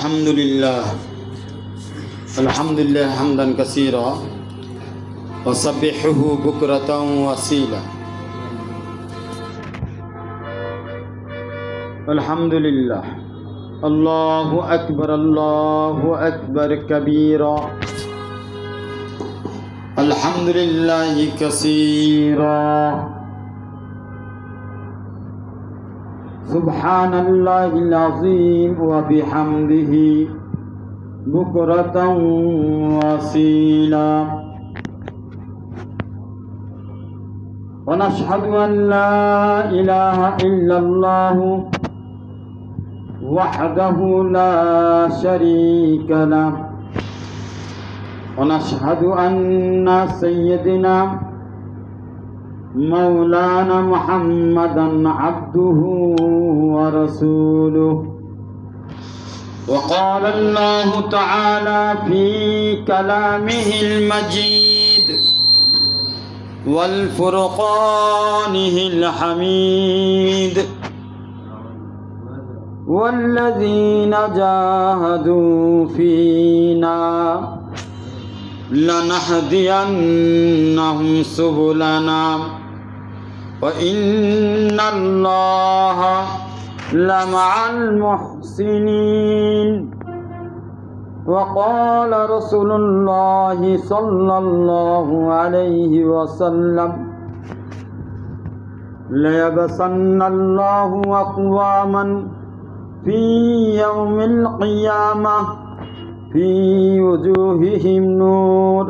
الحمد لله حمدا كثيرا وسبحه بكرة وأصيلا. الحمد لله. الله أكبر كبيرا. الحمد لله كثيرا. سبحان الله العظيم وبحمده بكرة وأصيلا. ونشهد أن لا إله إلا الله وحده لا شريك له. ونشهد أن سيدنا مولانا محمدا عبده ورسوله. وقال الله تعالى في كلامه المجيد والفرقانه الحميد: والذين جاهدوا فينا لنهدينهم سبلنا وإن الله لمع المحسنين. وقال رسول الله صلى الله عليه وسلم: ليبعثن الله أقواما في يوم القيامة في وجوههم نور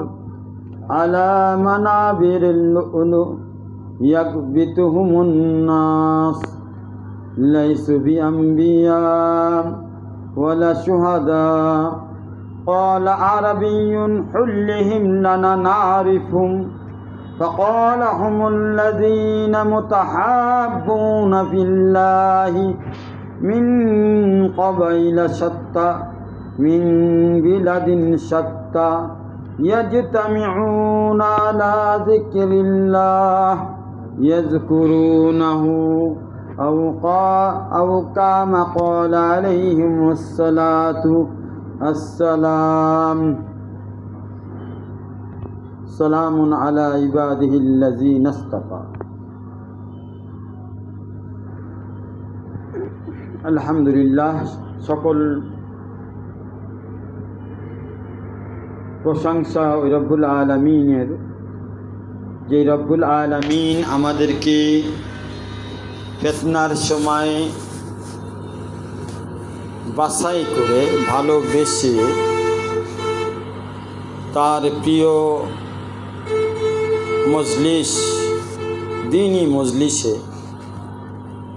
على منابر اللؤلؤ يكبتهم الناس ليسوا بأنبياء ولا شهداء. قال عربي: حلهم لنا نعرفهم. فقال: هم الذين متحابون في الله من قبائل شتى من بلاد شتى يجتمعون على ذكر الله يذكرونه أو كما قال عليهم الصلاة السلام: سلام على عباده الذين اصطفى. আলহামদুলিল্লাহ। সকল প্রশংসা ওই রব্বুল আলামিনের, যে রব্বুল আলামিন আমাদেরকে ফিতনার সময় বাছাই করে ভালোবেসে তার প্রিয় মজলিস, দ্বীনি মজলিসে,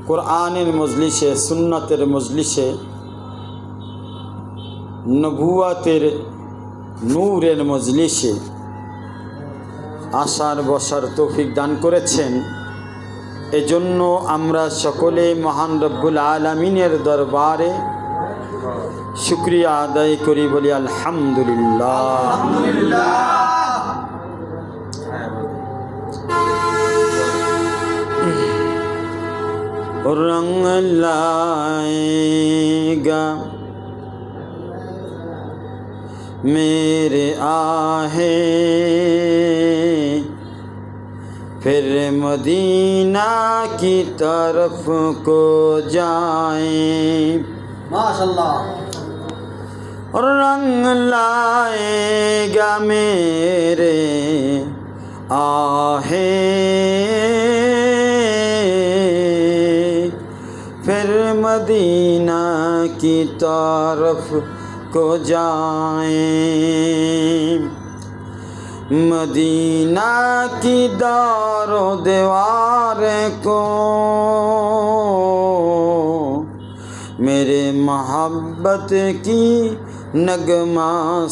কোরআনের মজলিসে, সুন্নতের মজলিসে, নবুয়াতের নূরের মজলিসে আসার বসার তৌফিক দান করেছেন। এজন্য আমরা সকলে মহান রব্বুল আলামিনের দরবারে শুকরিয়া আদায় করি, বলি আলহামদুলিল্লাহ। रंग लाएगा मेरे आहे फिर मदीना की तरफ को जाएं। माशाल्लाह। रंग लाएगा मेरे आहे फिर मदीना की तरफ को जाएं। मदीना की दारो दीवार को मेरे मोहब्बत की नगमा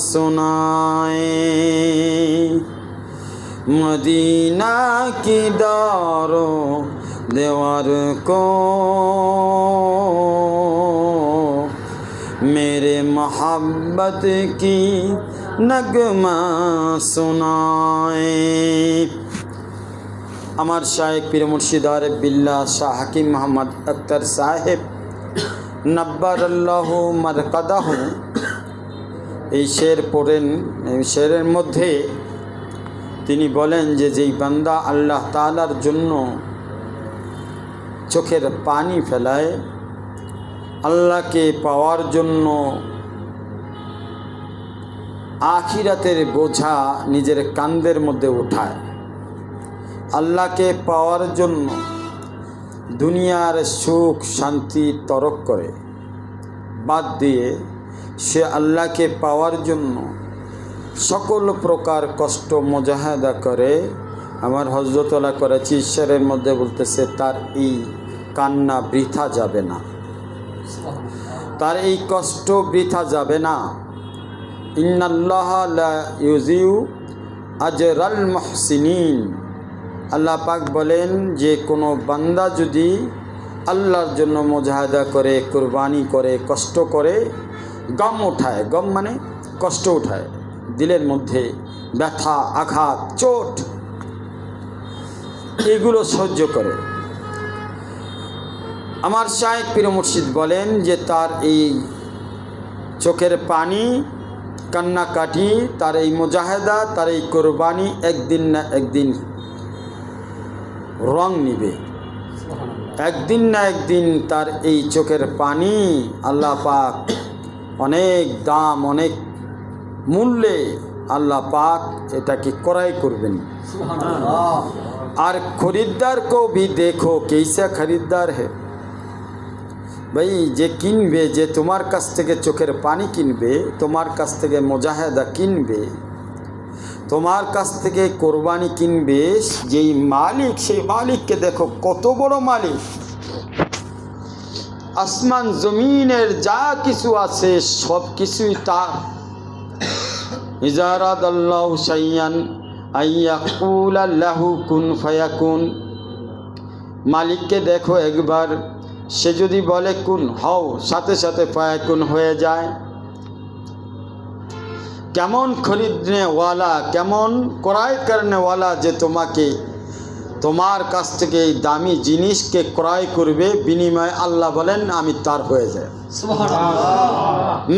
सुनाएं। मदीना की दारो दीवार को मेरे मोहब्बत की नगमा सुनाएं। আমার শায়েখ পীর মুর্শিদ আরিফ বিল্লাহ শাহ হাকিম মোহাম্মদ আক্তার সাহেব নাব্বারাল্লাহু মারকাদাহু, এই শের পড়েন। এই শেরের মধ্যে তিনি বলেন যে যেই বান্দা আল্লাহ তাআলার জন্য চোখের পানি ফেলায়, আল্লাহকে পাওয়ার জন্য আখিরাতের বোঝা নিজের কাঁধের মধ্যে উঠায়, আল্লাহকে পাওয়ার জন্য দুনিয়ার সুখ শান্তি তরক করে বাদ দিয়ে সে আল্লাহকে পাওয়ার জন্য সকল প্রকার কষ্ট মুজাহাদা করে, আমার হযরত আলা করাচি ঈশ্বরের মধ্যে বলতেছে তার এই কান্না বৃথা যাবে না, তার এই কষ্ট বৃথা যাবে না। ইন্নাল্লাহা লা ইউযিউ আজরাল মুহসিনিন, আল্লাহ পাক বলেন যে কোনো বান্দা যদি আল্লাহর জন্য মুজাহাদা করে, কুরবানি করে, কষ্ট করে, গম উঠায়, গম মানে কষ্ট উঠায়, দিলের মধ্যে ব্যথা আঘাত চোট এগুলো সহ্য করে, আমার শায়েখ পীর মুর্শিদ বলেন যে তার এই চোখের পানি, কান্নাকাটি, তার এই মুজাহাদা, তার এই কোরবানি একদিন না একদিন রং নিবে, একদিন না একদিন তার এই চোখের পানি আল্লাহ পাক অনেক দাম, অনেক মূল্যে আল্লাহ পাক এটাকে ক্রয় করবেন। আর খরিদ্দার কো ভি দেখো कैसा खरीदार है ভাই, যে কিনবে, যে তোমার কাছ থেকে চোখের পানি কিনবে, তোমার কাছ থেকে মুজাহাদা কিনবে, তোমার কাছ থেকে কোরবানি কিনবে, যেই মালিক, সেই মালিককে দেখো কত বড় মালিক। আসমান জমিনের যা কিছু আছে সব কিছুই তার। ইজা আরাদাল্লাহু শাইআন আইয়াকুলা লাহু কুন ফায়াকুন, মালিককে দেখো একবার, সে যদি বলে কুন হও, সাথে সাথে ফায়াকুন হয়ে যায়। কেমন খরিদনেওয়ালা, কেমন ক্রয় করনেওয়ালা যে তোমাকে, তোমার কাছ থেকে এই দামি জিনিসকে ক্রয় করবে, বিনিময়ে আল্লাহ বলেন আমি তার হয়ে যায়।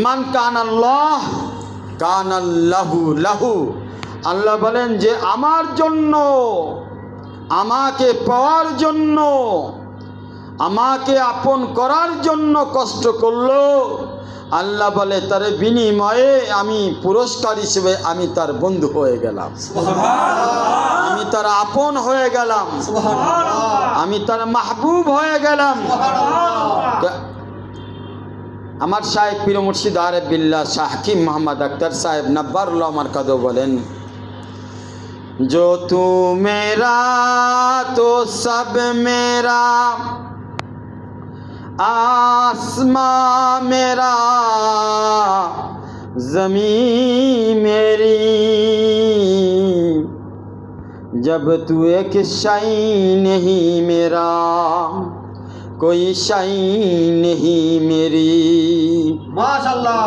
মান কানাল্লাহ কানাল্লাহু লাহু, আল্লাহ বলেন যে আমার জন্য, আমাকে পাওয়ার জন্য, আমাকে আপন করার জন্য কষ্ট করলো, আল্লাহ বলে তার বিনিময়ে আমি পুরস্কার হিসেবে আমি তার বন্ধু হয়ে গেলাম, আমি তার আপন হয়ে গেলাম, আমি তার মাহবুব হয়ে গেলাম। আমার শায়েখ পীর মুর্শিদ আরিফ বিল্লাহ শাহ হাকিম মোহাম্মদ আখতার সাহেব নব্বারুল্লাহ মারকাদো বলেন, जो तू मेरा तो सब मेरा, आसमां मेरा ज़मीन मेरी, जब तू एक शाई नहीं मेरा, कोई शाई नहीं मेरी। माशाअल्लाह।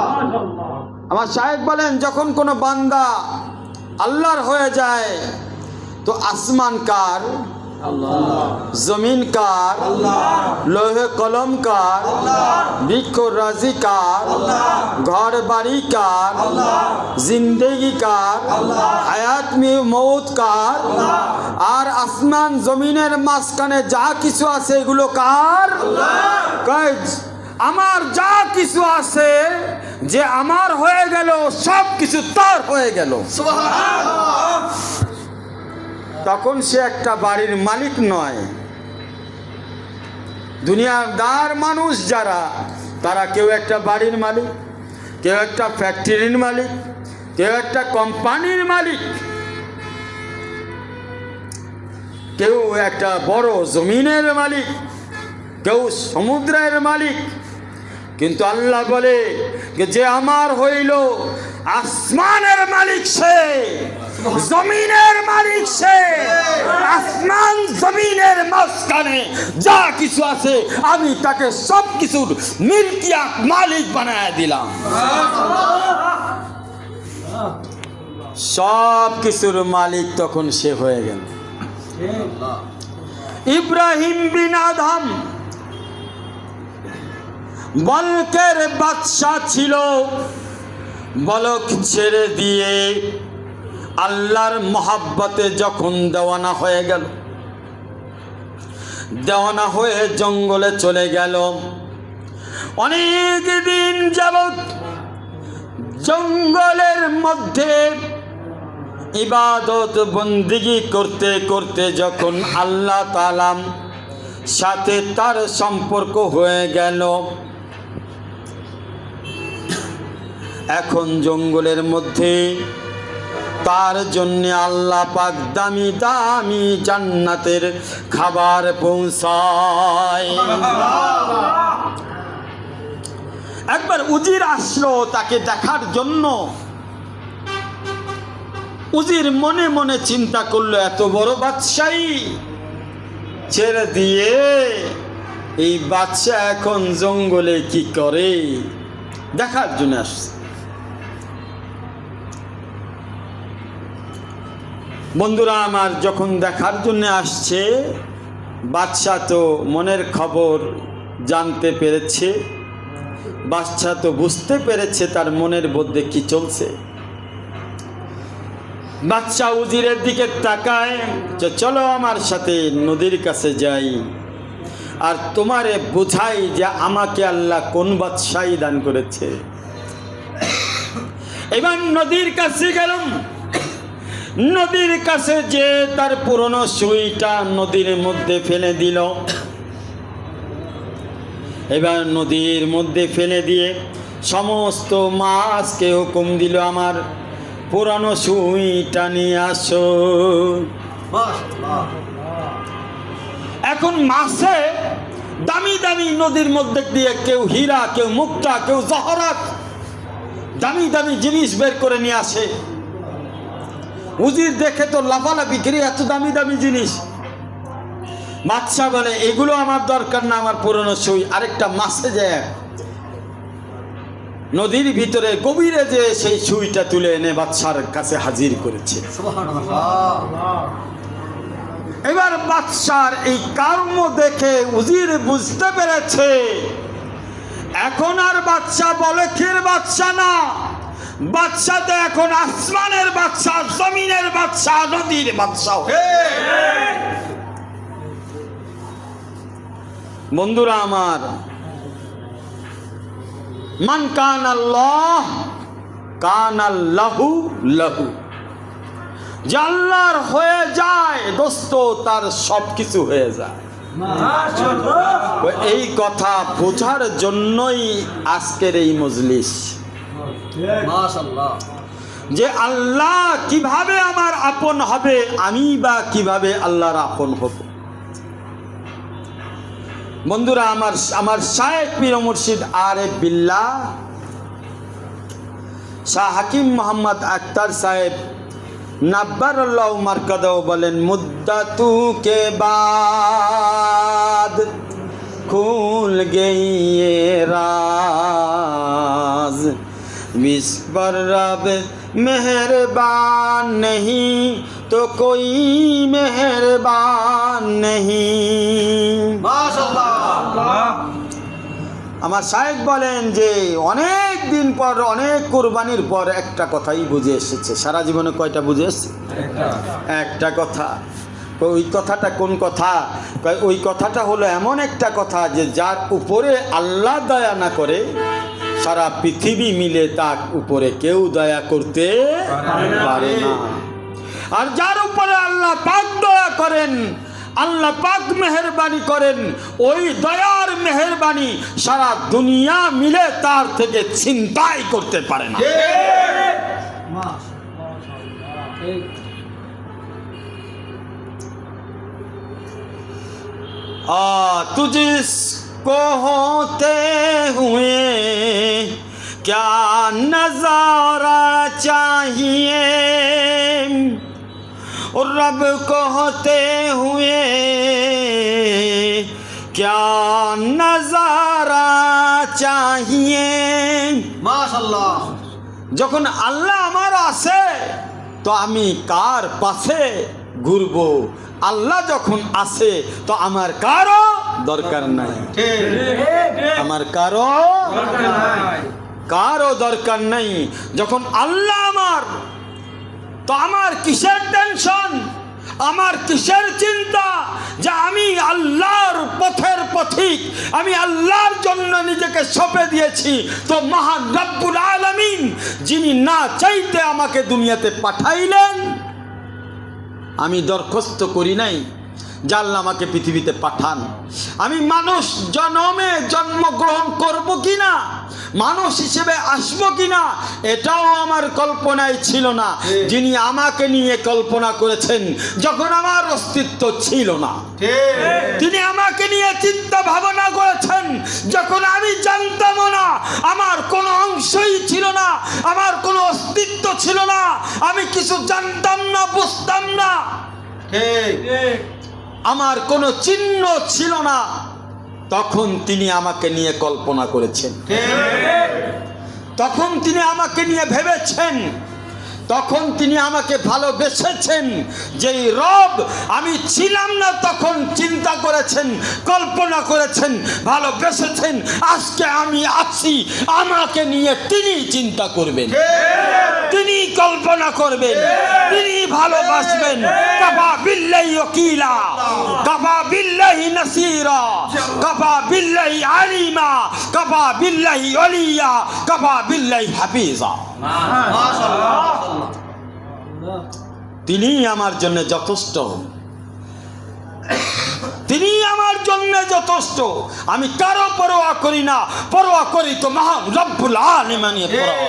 আমার শায়েখ বলেন যখন কোনো বান্দা আল্লাহর হয়ে যায় তো আসমান কার? আল্লাহ। জমিন কার? আল্লাহ। লোহে কলম কার? আল্লাহ। বৃক্ষ রাজি কার? আল্লাহ। ঘর বাড়ি কার? আল্লাহ। জিন্দেগি কার? আল্লাহ। হায়াত মৌত কার? আল্লাহ। আর আসমান জমিনের মাঝখানে যা কিছু আছে এগুলো কার? আল্লাহ। আমার যা কিছু আছে, যে আমার হয়ে গেল, সব কিছু তার হয়ে গেল। সুবহানাল্লাহ। তখন সে একটা বাড়ির মালিক নয়। দুনিয়াদার মানুষ যারা, তারা কেউ একটা বাড়ির মালিক, কেউ একটা ফ্যাক্টরির মালিক, কেউ একটা কোম্পানির মালিক, কেউ একটা বড় জমিনের মালিক, কেউ সমুদ্রের মালিক। কিন্তু আল্লাহ বলে যে আমার হইল আসমানের মালিক সে, জমিনের মালিক সে, আসমান জমিনের মাঝখানে যা কিছু আছে আমি তাকে সব কিছুর মিলকিয়াত মালিক বানায় দিলাম। সব কিছুর মালিক তখন সে হয়ে গেল। ইব্রাহিম বিন আদম বলকের বাদশা ছিল। বলক ছেড়ে দিয়ে আল্লাহর মহাব্বতে যখন দেওয়ানা হয়ে গেল, দেওয়ানা হয়ে জঙ্গলে চলে গেল। অনেক দিন যাবত জঙ্গলের মধ্যে ইবাদত বন্দিগি করতে করতে যখন আল্লাহ তাআলার সাথে তার সম্পর্ক হয়ে গেল, এখন জঙ্গলের মধ্যে তার জন্য আল্লাহ পাক দামি দামি জান্নাতের খাবার পৌঁছায়। একবার উজির আসলো তাকে দেখার জন্য। উজির মনে মনে চিন্তা করলো, এত বড় বাদশাহী ছেড়ে দিয়ে এই বাদশা এখন জঙ্গলে কি করে, দেখার জন্য আসছে। বন্ধুরা আমার, যখন দেখার জন্য আসছে, বাদশা তো মনের খবর জানতে পেরেছে, বাদশা তো বুঝতে পেরেছে তার মনের মধ্যে কি চলছে। বাদশা উজিরের দিকে তাকায়, চলো আমার সাথে নদীর কাছে যাই, আর তোমারে বুঝাই যে আমাকে আল্লাহ কোন বাদশাহী দান করেছে। এবার নদীর কাছে গেলাম। নদীর কাছে যে তার পুরনো সুইটা নদীর মধ্যে ফেলে দিল। এবার নদীর মধ্যে ফেলে দিয়ে সমস্ত মাছকে হুকুম দিল, আমার পুরানো সুইটা নিয়ে আসো। এখন মাছে দামি দামি নদীর মধ্যে দিয়ে কেউ হীরা, কেউ মুক্তা, কেউ জহরাত, দামি দামি জিনিস বের করে নিয়ে আসে। উজির দেখে তো লাফালাফি করে, এত দামি দামি জিনিস। বাদশা বলে, এগুলো আমার দরকার না, আমার পুরনো সুই। আরেকটা মাছে যায় নদীর ভিতরে গভীরে যে সেই সুইটা তুলে এনে বাদশার কাছে হাজির করেছে। এবার বাদশার এই কর্ম দেখে উজির বুঝতে পেরেছে, এখন আর বাদশা বলকের বাদশা না, বাদশা তো এখন আসমানের বাদশা, জমিনের বাদশা, নদীর বাদশা। বন্ধুরা আমার, মান কান আল্লাহ কান আল্লাহু লাহু, যে আল্লাহর হয়ে যায় দোস্ত, তার সব কিছু হয়ে যায়। এই কথা বোঝার জন্যই আজকের এই মজলিস, যে আল্লাহ কিভাবে আমার আপন হবে, আমি বা কিভাবে আল্লাহর আপন হব। বন্ধুরা আমার শায়েখ পীর মুর্শিদ আরিফ বিল্লাহ শাহ হাকিম মোহাম্মদ আখতার সাহেব नब्बरल्लाहु मरकदहु बोलें, मुद्दतू के बाद खुल गई ये राज, विस पर रब मेहरबान नहीं तो कोई मेहरबान नहीं। माशाअल्लाह। আমার শায়েখ বলেন যে অনেক দিন পর, অনেক কুরবানির পর একটা কথাই বুঝে এসেছে। সারা জীবনে কয়টা বুঝে এসেছে? একটা কথা। ওই কথাটা কোন কথা? ওই কথাটা হলো এমন একটা কথা যে যার উপরে আল্লাহ দয়া না করে, সারা পৃথিবী মিলে তার উপরে কেউ দয়া করতে পারে না। আর যার উপরে আল্লাহ পাক দয়া করেন, আল্লাহ পাক মেহেরবানি করেন, ওই দয়ার মেহেরবানি সারা দুনিয়া মিলে তার থেকে ছিনতাই করতে পারে না। तुझको होते हुए क्या नजारा चाहिए, और रब को होते हुए क्या नजारा चाहिए। माशाल्लाह। যখন আল্লাহ আমার আছে তো আমি কার পাশে ঘুরবো, আল্লাহ যখন আছে তো আমার কারও দরকার নাই, আমার কারো দরকার নাই। যখন আল্লাহ আমার, তো আমার কিসের টেনশন, আমার কিসের চিন্তা যে আমি আল্লাহর পথের পথিক, আমি আল্লাহর জন্য নিজেকে সঁপে দিয়েছি। তো মহান রব্বুল আলামিন যিনি না চাইতে আমাকে দুনিয়াতে পাঠাইলেন, আমি দরখাস্ত করি নাই যে আল্লাহ আমাকে পৃথিবীতে পাঠান। আমি মানুষ জন্মে জন্মগ্রহণ করব কিনা, মানুষ হিসেবে আসবো কিনা, এটাও আমার কল্পনায় ছিল না। যিনি আমাকে নিয়ে কল্পনা করেছেন যখন আমার অস্তিত্ব ছিল না, তিনি আমাকে নিয়ে চিন্তা ভাবনা করেছেন যখন আমি জানতাম না, আমার কোনো অংশই ছিল না, আমার কোনো অস্তিত্ব ছিল না, আমি কিছু জানতাম না, বুঝতাম না, আমার কোনো চিহ্ন ছিল না। তখন তিনি আমাকে নিয়ে কল্পনা করেছেন, তখন তিনি আমাকে নিয়ে ভেবেছেন, তখন তিনি আমাকে ভালোবেসেছেন। যেই রব আমি ছিলাম না তখন চিন্তা করেছেন, কল্পনা করেছেন, ভালোবেসেছেন। আজকে আমি আছি, আমাকে নিয়ে তিনি চিন্তা করবেন, তিনি কল্পনা করবেন, তিনি ভালোবাসবেন। কাফা বিল্লাহি ওয়াকিলা, কাফা বিল্লাহি নাসিরা, কাফা বিল্লাহি আলিমা, কাফা বিল্লাহি ওলিয়া, কাফা বিল্লাহি হাফিজা। তিনি আমার জন্য যথেষ্ট, তিনি আমার জন্য যথেষ্ট। আমি কারো পরোয়া করি না, পরোয়া করি তো মহান রব্বুল আলামিনের পরোয়া।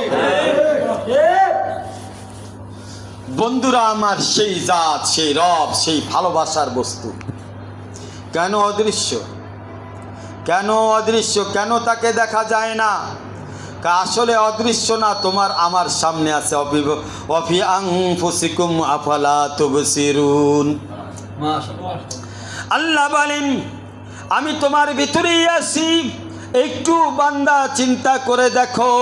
বন্ধুরা আমার, সেই জাত, সেই রব, সেই ভালোবাসার বস্তু কেন অদৃশ্য, কেন অদৃশ্য, কেন তাকে দেখা যায় না? আসলে অদৃশ্য না, তোমার আমার সামনে আছে। অফি আনফুসিকুম আফালা তুবসিরুন। আল্লাহ বলেন আমি তোমার ভিতরেই আছি, একটু বান্দা চিন্তা করে দেখো,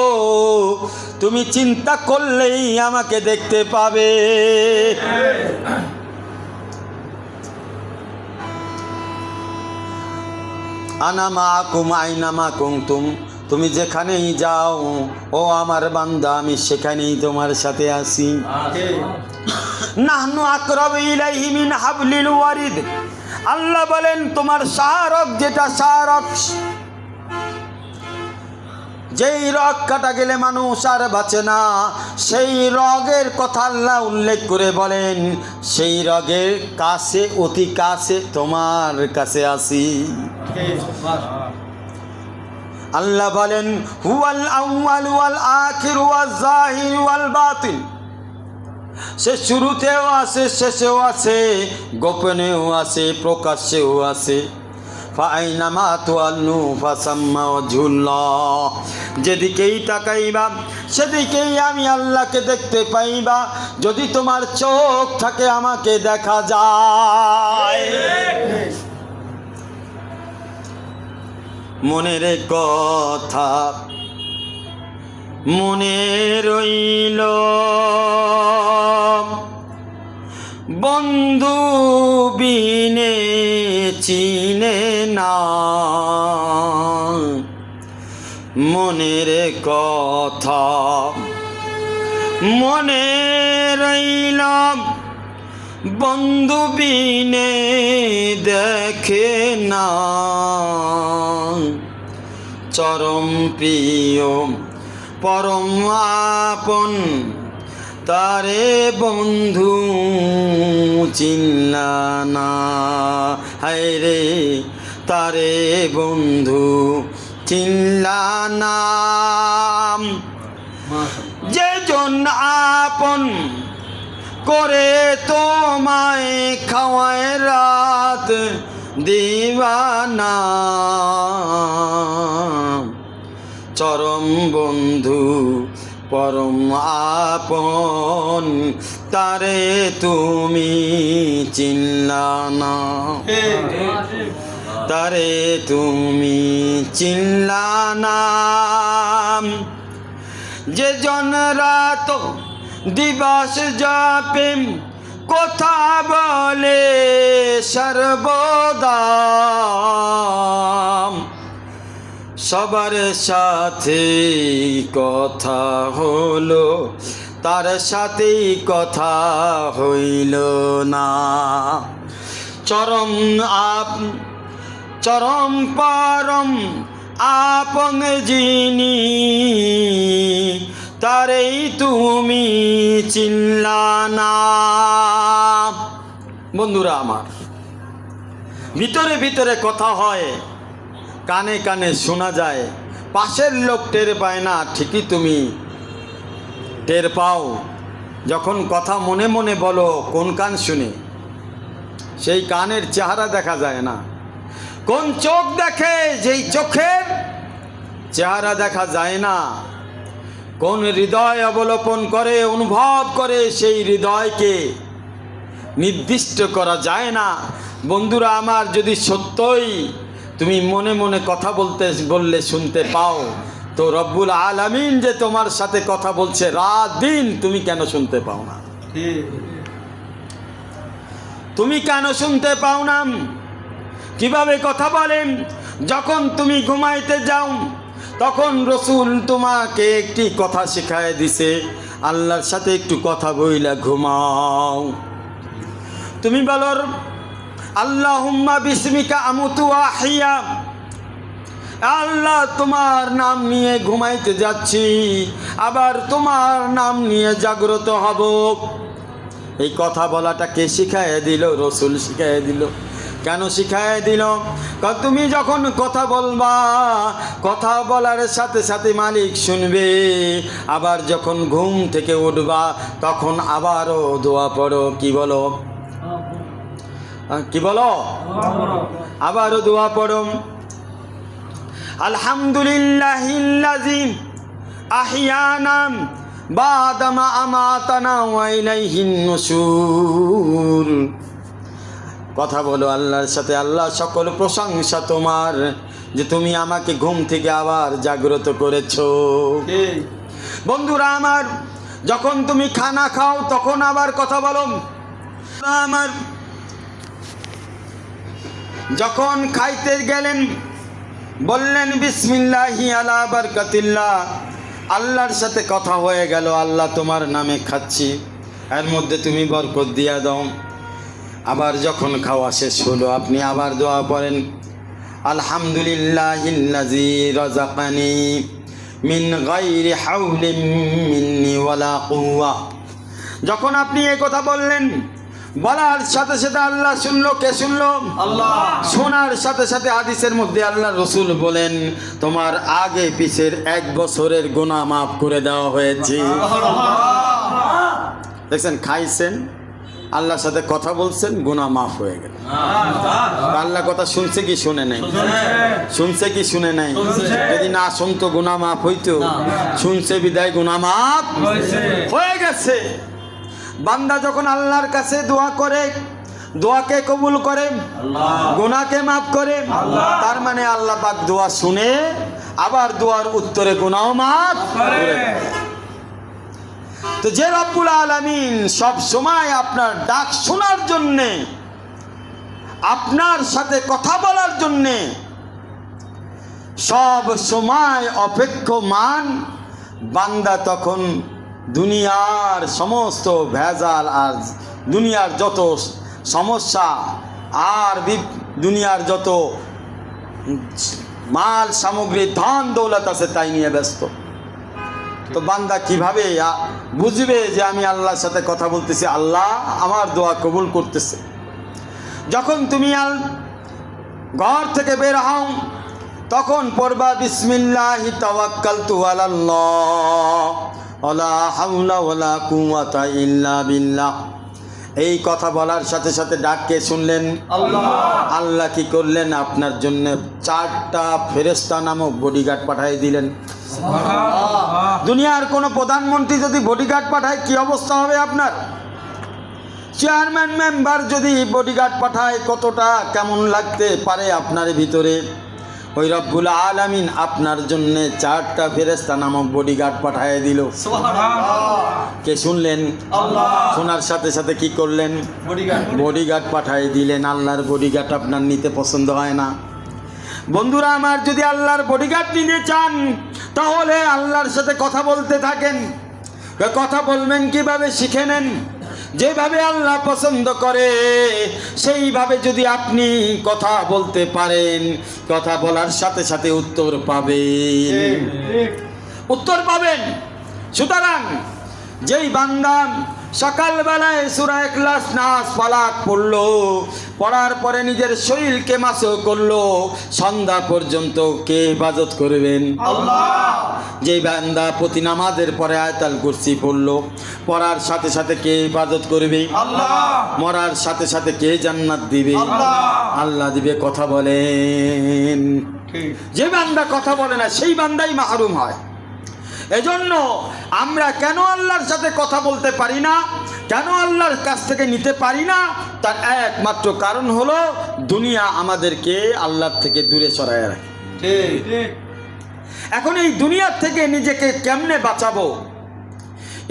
তুমি চিন্তা করলেই আমাকে দেখতে পাবে। আনা মাকুম আইনামা কুনতুম, তুমি যেখানেই যাও ও আমার বান্দা, আমি সেখানেই তোমার সাথে আছি। নাহনু আকরাবু ইলাইহি মিন হাবলিল ওয়ারিদ। আল্লাহ বলেন তোমার শাহরগ, যেটা শাহরগ, যেই রগ কাটা গেলে মানুষ আর বাঁচে না, সেই রগের কথা আল্লাহ উল্লেখ করে বলেন সেই রগের কাছে, অতি কাছে তোমার কাছে আসি। আল্লাহ বলেন হুয়াল আউয়াল ওয়াল আখির ওয়াল যাহির ওয়াল বাতিন, সে শুরুতেও আছে, শেষেও আছে, গোপনেও আছে, প্রকাশ্যেও আছে। ফাআইনামা তুআল্লু ফাসাম্মা ওয়াজহুল্লাহ, যেদিকেই তাকাইবা সেদিকেই আমি আল্লাহকে দেখতে পাইবা। যদি তোমার চোখ থাকে আমাকে দেখা যায়। মনের কথা মনে রইল, বন্ধু বিনে চিনে না। মনের কথা মনে রইল, বন্ধু বিনে দেখে না। চরম প্রিয় পরম আপন, তারে বন্ধু চিনলা না। হায় রে তারে বন্ধু চিনলা না। যেজন আপন করে তোমায় খাওয়ায় রাত দিবানা, চরম বন্ধু পরম আপন, তারে তুমি চিনলা না, তারে তুমি চিনলা না। যে জন রাত দিবস যাপে কথা বলে সর্বদা, সবার সাথে কথা হলো, তার সাথেই কথা হইল না। চরম পরম আপন যিনি, তারেই তুমি চিনলা না। বন্ধুরা আমার, ভিতরে ভিতরে কথা হয়, কানে কানে শোনা যায়, পাশের লোক টের পায় না, ঠিকই তুমি টের পাও যখন কথা মনে মনে বলো। কোন কান শুনে? সেই কানের চেহারা দেখা যায় না। কোন চোখ দেখে? যেই চোখের চেহারা দেখা যায় না। কোন হৃদয় অবলোকন করে, অনুভব করে, সেই হৃদয়কে নির্দিষ্ট করা যায় না। বন্ধুরা আমার, যদি সত্যই তুমি মনে মনে কথা বললে শুনতে পাও, তো রব্বুল আলামিন যে তোমার সাথে কথা বলছে রাত দিন, তুমি কেন শুনতে পাও না? তুমি কেন শুনতে পাও না? কিভাবে কথা বলেন? যখন তুমি ঘুমাইতে যাও, তখন রসুল তোমাকে একটি কথা শিখায় দিছে, আল্লাহর সাথে একটু কথা বইলা ঘুমাও। তুমি বলো, আল্লাহুম্মা বিসমিকা আমুতু ওয়া আহইয়া, আল্লাহ তোমার নাম নিয়ে ঘুমাইতে যাচ্ছি, আবার তোমার নাম নিয়ে জাগ্রত হব। এই কথা বলাটা কে শিখায় দিল? রসুল শিখায় দিল। কেন শিখায় দিল? তুমি যখন কথা বলবা, কথা বলার সাথে সাথে মালিক শুনবে। আবার যখন ঘুম থেকে উঠবা, তখন আবারও দোয়া পড়ো। কি বলো? কি বলো? আবারও দোয়া পড়ো। আলহামদুলিল্লাহিল্লাযী আহিয়ানা বা'দা মা আমাতানা ওয়া ইলাইহিন নুশুর। কথা বলো আল্লাহর সাথে, আল্লাহ সকল প্রশংসা তোমার, যে তুমি আমাকে ঘুম থেকে আবার জাগ্রত করেছো। বন্ধুরা আমার, যখন তুমি খানা খাও, তখন আবার কথা বলো। আমার যখন খাইতে গেলেন, বললেন বিসমিল্লাহি আলা বারকাতিল্লাহ, আল্লাহর সাথে কথা হয়ে গেল, আল্লাহ তোমার নামে খাচ্ছি, এর মধ্যে তুমি বরকত দিয়া দাও। আবার যখন খাওয়া শেষ হলো, আপনি আবার দোয়া পড়েন, আলহামদুলিল্লাহিল্লাযী রাযাকানি মিন গায়রি হাওলিন মিন্নি ওয়ালা কুওয়া। যখন আপনি এই কথা বললেন, বলার সাথে সাথে আল্লাহ শুনলো। কে শুনলো? আল্লাহ। শোনার সাথে সাথে হাদিসের মধ্যে আল্লাহ রসুল বলেন, তোমার আগে পিছের 1 বছরের গুনাহ মাফ করে দেওয়া হয়েছে। দেখছেন, খাইছেন, আল্লাহর সাথে কথা বলছেন, গুনাহ মাফ হয়ে গেল। আল্লাহ কথা শুনছে কি শুনে নাই? শুনছে কি শুনে নাই? যদি না শুনতো গুনাহ মাফ হইতো? শুনছে বিদায় গুনাহ মাফ হয়ে গেছে। বান্দা যখন আল্লাহর কাছে দোয়া করে, দোয়াকে কবুল করে, গুনাহকে মাফ করে, তার মানে আল্লাহ পাক দোয়া শুনে আবার দোয়ার উত্তরে গুনাহ মাফ করে। তো যে রব্বুল আলামিন সব সময় আপনার ডাক শোনার জন্যে, আপনার সাথে কথা বলার জন্যে সব সময় অপেক্ষমান, বান্দা তখন দুনিয়ার সমস্ত ভেজাল আর দুনিয়ার যত সমস্যা আর দুনিয়ার যত মাল সামগ্রী ধন দৌলত আছে তাই নিয়ে ব্যস্ত। তো বান্দা কিভাবে বুঝবে যে আমি আল্লাহর সাথে কথা বলতেছি, আল্লাহ আমার দোয়া কবুল করতেছে? যখন তুমি ঘর থেকে বের হও, তখন পড়বা বিসমিল্লাহি তাওয়াক্কালতু আলাল্লাহ ওয়ালা হাওলা ওয়ালা কুওয়াতা ইল্লা বিল্লাহ। এই কথা বলার সাথে সাথে ডাককে শুনলেন আল্লাহ। আল্লাহ কি করলেন? আপনার জন্য 4টা ফেরেশতা নামক বডিগার্ড পাঠিয়ে দিলেন। দুনিয়ার কোনো প্রধানমন্ত্রী যদি বডিগার্ড পাঠায়, কি অবস্থা হবে আপনার? চেয়ারম্যান মেম্বার যদি বডিগার্ড পাঠায়, কতটা কেমন লাগতে পারে আপনার ভিতরে? ওই রব্বুল আলামিন আপনার জন্য 4টা ফেরেশতা নামক বডিগার্ড পাঠিয়ে দিল। কে শুনলেন? আল্লাহ। শোনার সাথে সাথে কি করলেন? বডিগার্ড পাঠিয়ে দিলেন। আল্লাহর বডিগার্ড আপনার নিতে পছন্দ হয় না? বন্ধুরা আমার, যদি আল্লাহর বডিগার্ড নিতে চান তাহলে আল্লাহর সাথে কথা বলতে থাকেন। কথা বলবেন কিভাবে শিখে নেন। যেভাবে আল্লাহ পছন্দ করে সেইভাবে যদি আপনি কথা বলতে পারেন, কথা বলার সাথে সাথে উত্তর পাবেন। সুতরাং যেই বান্দা সকালবেলায় সূরা ইখলাস, নাস, ফালাক পড়লো, পড়ার পরে নিজের শরীরকে মাসহ করলো, সন্ধ্যা পর্যন্ত কে হেফাজত করবেন? আল্লাহ। যেই বান্দা প্রতি নামাজের পরে আয়াতুল কুরসি পড়লো, পড়ার সাথে সাথে কে হেফাজত করবে? আল্লাহ। মরার সাথে সাথে কে জান্নাত দিবে? আল্লাহ। আল্লাহ দিবে। কথা বলেন। যে বান্দা কথা বলে না সেই বান্দাই মাহরুম হয়। এজন্য আমরা কেন আল্লাহর সাথে কথা বলতে পারি না, কেন আল্লাহর কাছ থেকে নিতে পারি না, তার একমাত্র কারণ হলো দুনিয়া আমাদেরকে আল্লাহর থেকে দূরে সরায় রাখে। এখন এই দুনিয়ার থেকে নিজেকে কেমনে বাঁচাবো?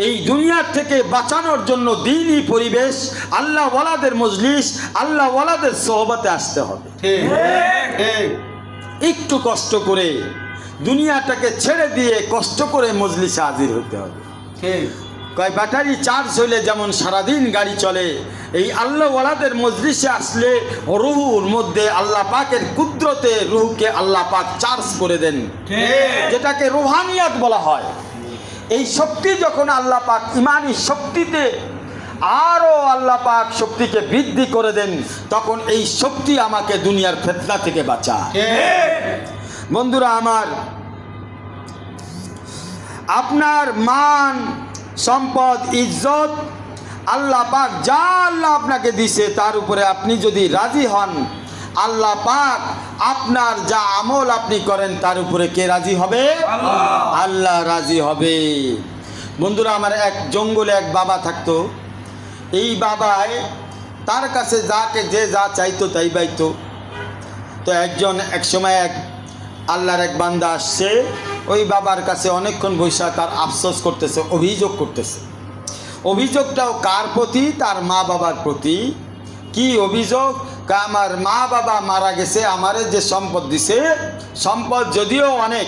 এই দুনিয়ার থেকে বাঁচানোর জন্য দ্বীনি পরিবেশ, আল্লাহ ওয়ালাদের মজলিস, আল্লাহ ওয়ালাদের সোহবতে আসতে হবে। একটু কষ্ট করে দুনিয়াটাকে ছেড়ে দিয়ে কষ্ট করে মজলিসে হাজির হতে হবে। কয় ব্যাটারি চার্জ হইলে যেমন সারাদিন গাড়ি চলে, এই আল্লাহ ওয়ালাদের মজলিসে আসলে রুহুর মধ্যে আল্লাহ পাকের কুদরতে রুহকে আল্লাহ পাক চার্জ করে দেন, যেটাকে রুহানিয়াত বলা হয়। এই শক্তি যখন আল্লাহ পাক ইমানি শক্তিতে আরও আল্লাহ পাক শক্তিকে বৃদ্ধি করে দেন, তখন এই শক্তি আমাকে দুনিয়ার ফিতনা থেকে বাঁচায়। বন্ধুরা আমার, আপনার মান সম্পদ ইজ্জত আল্লাহ পাক যা আল্লাহ আপনাকে দিছে তার উপরে আপনি যদি রাজি হন, আল্লাহ পাক আপনার যা আমল আপনি করেন তার উপরে কে রাজি হবে? আল্লাহ রাজি হবে। বন্ধুরা আমার, এক জঙ্গলে এক বাবা থাকতো। এই বাবায় তার কাছে যে যা চাইতো তাই পাইতো। তো এক সময় এক আল্লাহর এক বান্দা আসছে, ওই বাবার কাছে অনেকক্ষণ বসে তার আফসোস করতেছে, অভিযোগ করতেছে। অভিযোগটাও কার প্রতি? তার মা বাবার প্রতি। কি অভিযোগ? আমার মা বাবা মারা গেছে, আমারে যে সম্পদ দিছে, সম্পদ যদিও অনেক,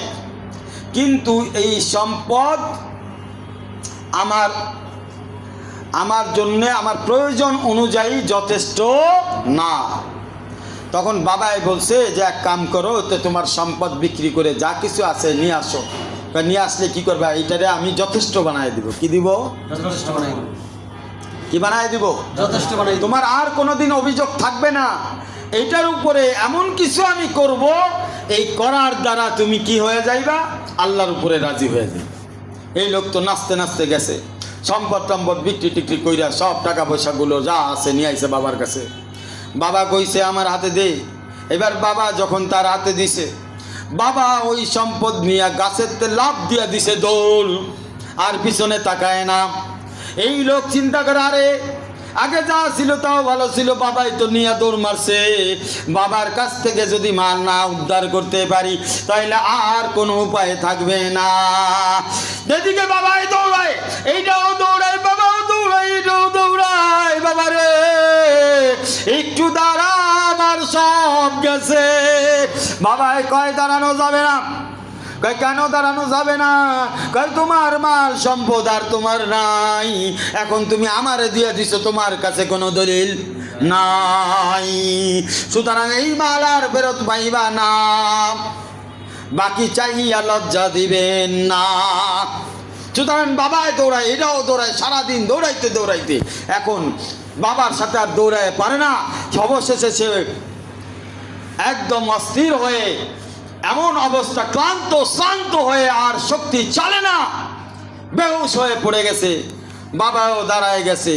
কিন্তু এই সম্পদ আমার জন্যে আমার প্রয়োজন অনুযায়ী যথেষ্ট না। তখন বাবাই বলছে যে এক কাম করো, তো তোমার সম্পদ বিক্রি করে যা কিছু আছে নিয়ে আসো। নিয়ে আসলে কি করবে? এইটারে আমি যথেষ্ট বানাই দিব। কি দিব? যথেষ্ট বানাই দিব। কি বানাই দিব? যথেষ্ট বানাই। তোমার আর কোনোদিন অভিযোগ থাকবে না। এইটার উপরে এমন কিছু আমি করব, এই করার দ্বারা তুমি কি হয়ে যাইবা? আল্লাহর উপরে রাজি হয়ে যাবে। এই লোক তো নাচতে নাচতে গেছে, সম্পদ টম্পদ বিক্রি টিক্রি কইরা সব টাকা পয়সাগুলো যা আছে নিয়ে আইছে বাবার কাছে। বাবা কইছে আমার হাতে দে। এবার বাবা যখন তার হাতে দিছে, বাবা ওই সম্পদ নিয়ে গাছের লাফ দিয়া দিছে দৌড়, আর পিছনে তাকায় না। এই লোক চিন্তা করে, আরে আগে যা ছিল তাও ভালো ছিল, বাবাই তো নিয়ে দৌড় মারছে। বাবার কাছ থেকে যদি মাল না উদ্ধার করতে পারি তাহলে আর কোনো উপায় থাকবে না। যেদিকে বাবাই দৌড়ায়, এইটাও দৌড়ায়, বাবাও দৌড়ায়, এইটাও দৌড়ায়। বাবারে একটু দাঁড়া, আমার সব গেছে। বাবাই কয় দাঁড়ানো যাবে না। কয় কেন দাঁড়ানো যাবে না? কয় তোমার মাল সম্পদ আর তোমার নাই, এখন তুমি আমারে দিয়ে দিছো, তোমার কাছে কোনো দলিল নাই, সুতরাং এই মাল আর ফেরত পাইবা না, বাকি চাইয়া লজ্জা দিবেন না। সুতরাং বাবাই দৌড়ায়, এটাও দৌড়ায়, সারাদিন দৌড়াইতে দৌড়াইতে এখন বাবার সাথে আর দৌড়ায় পারে না। অবশেষে সে একদম অস্থির হয়ে, এমন অবস্থা, শ্রান্ত হয়ে আর শক্তি চলে না, বেহুশ হয়ে পড়ে গেছে। বাবাও দাঁড়ায় গেছে।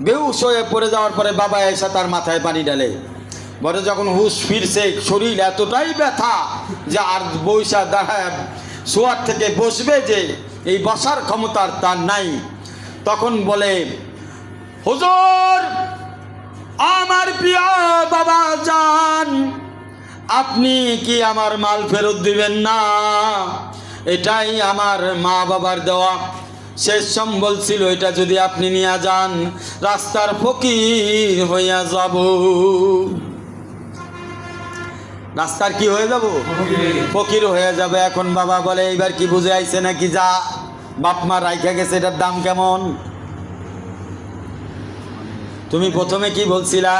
বেহুশ হয়ে পড়ে যাওয়ার পরে বাবা এসে তার মাথায় পানি ঢালে। বলে যখন হুশ ফিরছে, শরীর এতটাই ব্যথা যে আর বৈশা দাঁড়ায় শোয়ার থেকে বসবে, যে এই বসার ক্ষমতা তার নাই। তখন বলে, হুজুর আমার প্রিয় বাবা জান, আপনি কি আমার মাল ফেরত দিবেন না? এটাই আমার মা বাবার দেওয়া শেষ সম্বল ছিল, এটা যদি আপনি নিয়ে যান রাস্তার ফকির হইয়া যাব। রাস্তার কি হয়ে যাব? ফকির হয়ে যাবে। এখন বাবা বলে এইবার কি বুঝে আইছে নাকি, যা বাপ মা রাইখা গেছে, এটার দাম কেমন? তুমি প্রথমে কি বলছিলা?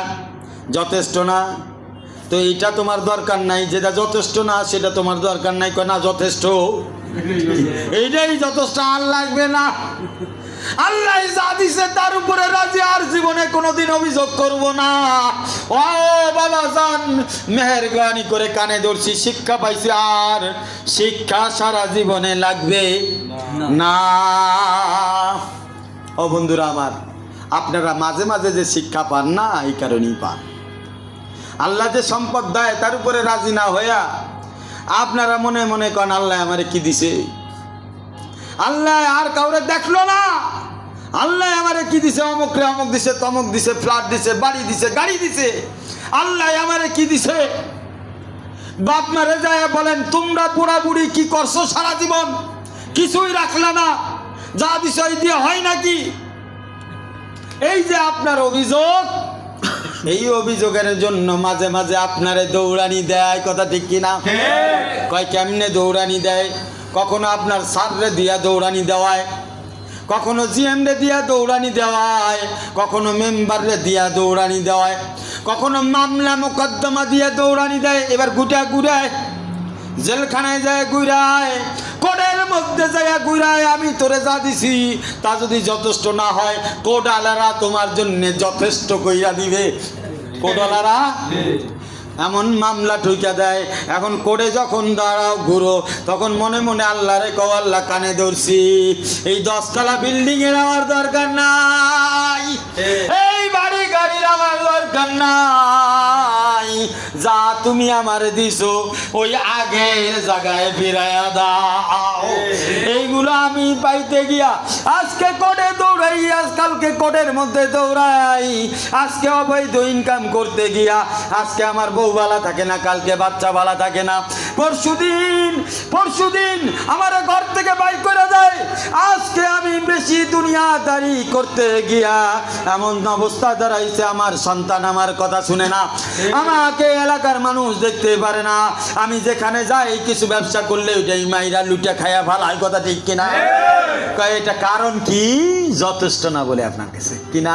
যথেষ্ট না। তো এটা তোমার দরকার নাই, যেটা যথেষ্ট না সেটা তোমার দরকার নাই। না যথেষ্ট, এইটাই যথেষ্ট, আর লাগবে না। আল্লাহ যা দিছে তার উপরে রাজি, আর জীবনে কোনোদিন অভিযোগ করব না। ও বাবা জান, মেহেরবানি করে কানে ধরছি, শিক্ষা পাইছি, আর শিক্ষা সারা জীবনে লাগবে না। ও বন্ধুরা আমার, আপনারা মাঝে মাঝে যে শিক্ষা পান না, এই কারণেই পান। আল্লাহ যে সম্পদ দেয় তার উপরে রাজি না হইয়া আপনারা মনে মনে কন আল্লাহ আমারে কি দিছে, আল্লাহ আর কাউরে দেখলো না, আল্লাহ আমারে কি দিছে, অমুকরে অমুক দিছে, তমুক দিছে, ফ্ল্যাট দিছে, বাড়ি দিছে, গাড়ি দিছে, আল্লাহ আমারে কি দিছে। বাপ মারে যায় বলেন, তোমরা বুড়া বুড়ি কি করছো সারা জীবন, কিছুই রাখলা না, যা দিছো এই দিয়ে হয় নাকি? এই যে আপনার অভিযোগ, এই অভিযোগের জন্য মাঝে মাঝে আপনারে দৌড়ানি দেয়, কথা ঠিক কিনা? কয় কেমনে দৌড়ানি দেয়? কখনো আপনার স্যাররে দিয়া দৌড়ানি দেওয়ায়, কখনো জিএমরে দিয়া দৌড়ানি দেওয়ায়, কখনো মেম্বাররে দিয়া দৌড়ানি দেওয়ায়, কখনো মামলা মোকদ্দমা দিয়া দৌড়ানি দেয়। এবার গুটা ঘুরায়, জেলখানায় যায় ঘুরায়, কোর্টের মধ্যে যায় ঘুরায়। আমি তোরে যা দিছি তা যদি যথেষ্ট না হয়, কোর্টওয়ালারা তোমার জন্য যথেষ্ট কইরা দিবে। কোর্টওয়ালারা এমন মামলা ঠুইকা দেয়। এখন কোর্টে যখন দাঁড়াও ঘুরো, তখন মনে মনে আল্লাহ রে কও, আল্লাহ কানে ধরছি, এই 10 তলা বিল্ডিং এর আমার দরকার নাই, এই বাড়ি গাড়ির আমার দরকার নাই, যা তুমি আমারে দিছো ওই আগের জায়গায় ফিরাইয়া দাও। এইগুলো আমি পাইতে গিয়া আজকে কোর্টে দৌড়াই, আজকালকে কোর্টের মধ্যে দৌড়াই, আজকে অবৈধ ইনকাম করতে গিয়া আজকে আমার বউ ভালো থাকে না, কালকে বাচ্চা ভালো থাকে না, পরশুদিন আমার ঘর থেকে বাই করে দেয়। আজকে আমি বেশি দুনিয়াদারি করতে গিয়া এমন অবস্থা দাঁড়াইছে, আমার সন্তান আমার কথা শুনে না, আমাকে এলাকার মানুষ দেখতে পারে না। আমি যেখানে যাই কিছু ব্যবসা করলে ওইটাই মাইরা লুটা খায়া ভালাই, কথা ঠিক কিনা? এটা কারণ কি? যথেষ্ট না বলে আপনার কাছে, কিনা?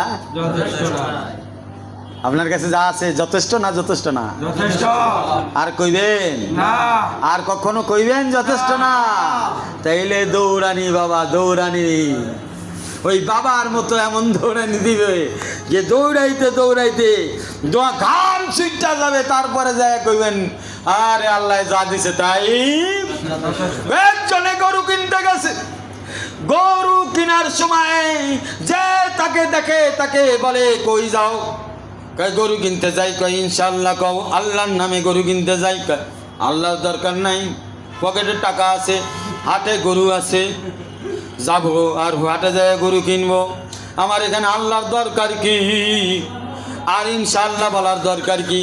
আপনার কাছে যা আছে যথেষ্ট না? যথেষ্ট না, আর কইবেন না, আর কখনো কইবেন যথেষ্ট না? তাইলে দৌড়ানি বাবা, দৌড়ানি ওই বাবার মতো এমন দৌড়ানি দিবে যে দৌড়াইতে দৌড়াইতে দোয়া ঘাম ছুটটা যাবে, তারপরে যায় কইবেন আরে আল্লাহ যা দিছে তাই। একজনে গরু কিনতে গেছে, গরু কেনার সময় যে তাকে দেখে তাকে বলে কই যাও? কয় গরু কিনতে যাই। কয় ইনশাআল্লাহ। কও আল্লাহর নামে গরু কিনতে যাই। আল্লাহর দরকার নাই, পকেটে টাকা আছে, হাটে গরু আছে, যাবো আর হাটে যায় গরু কিনবো, আমার এখানে আল্লাহর দরকার কি আর ইনশাআল্লাহ বলার দরকার কি?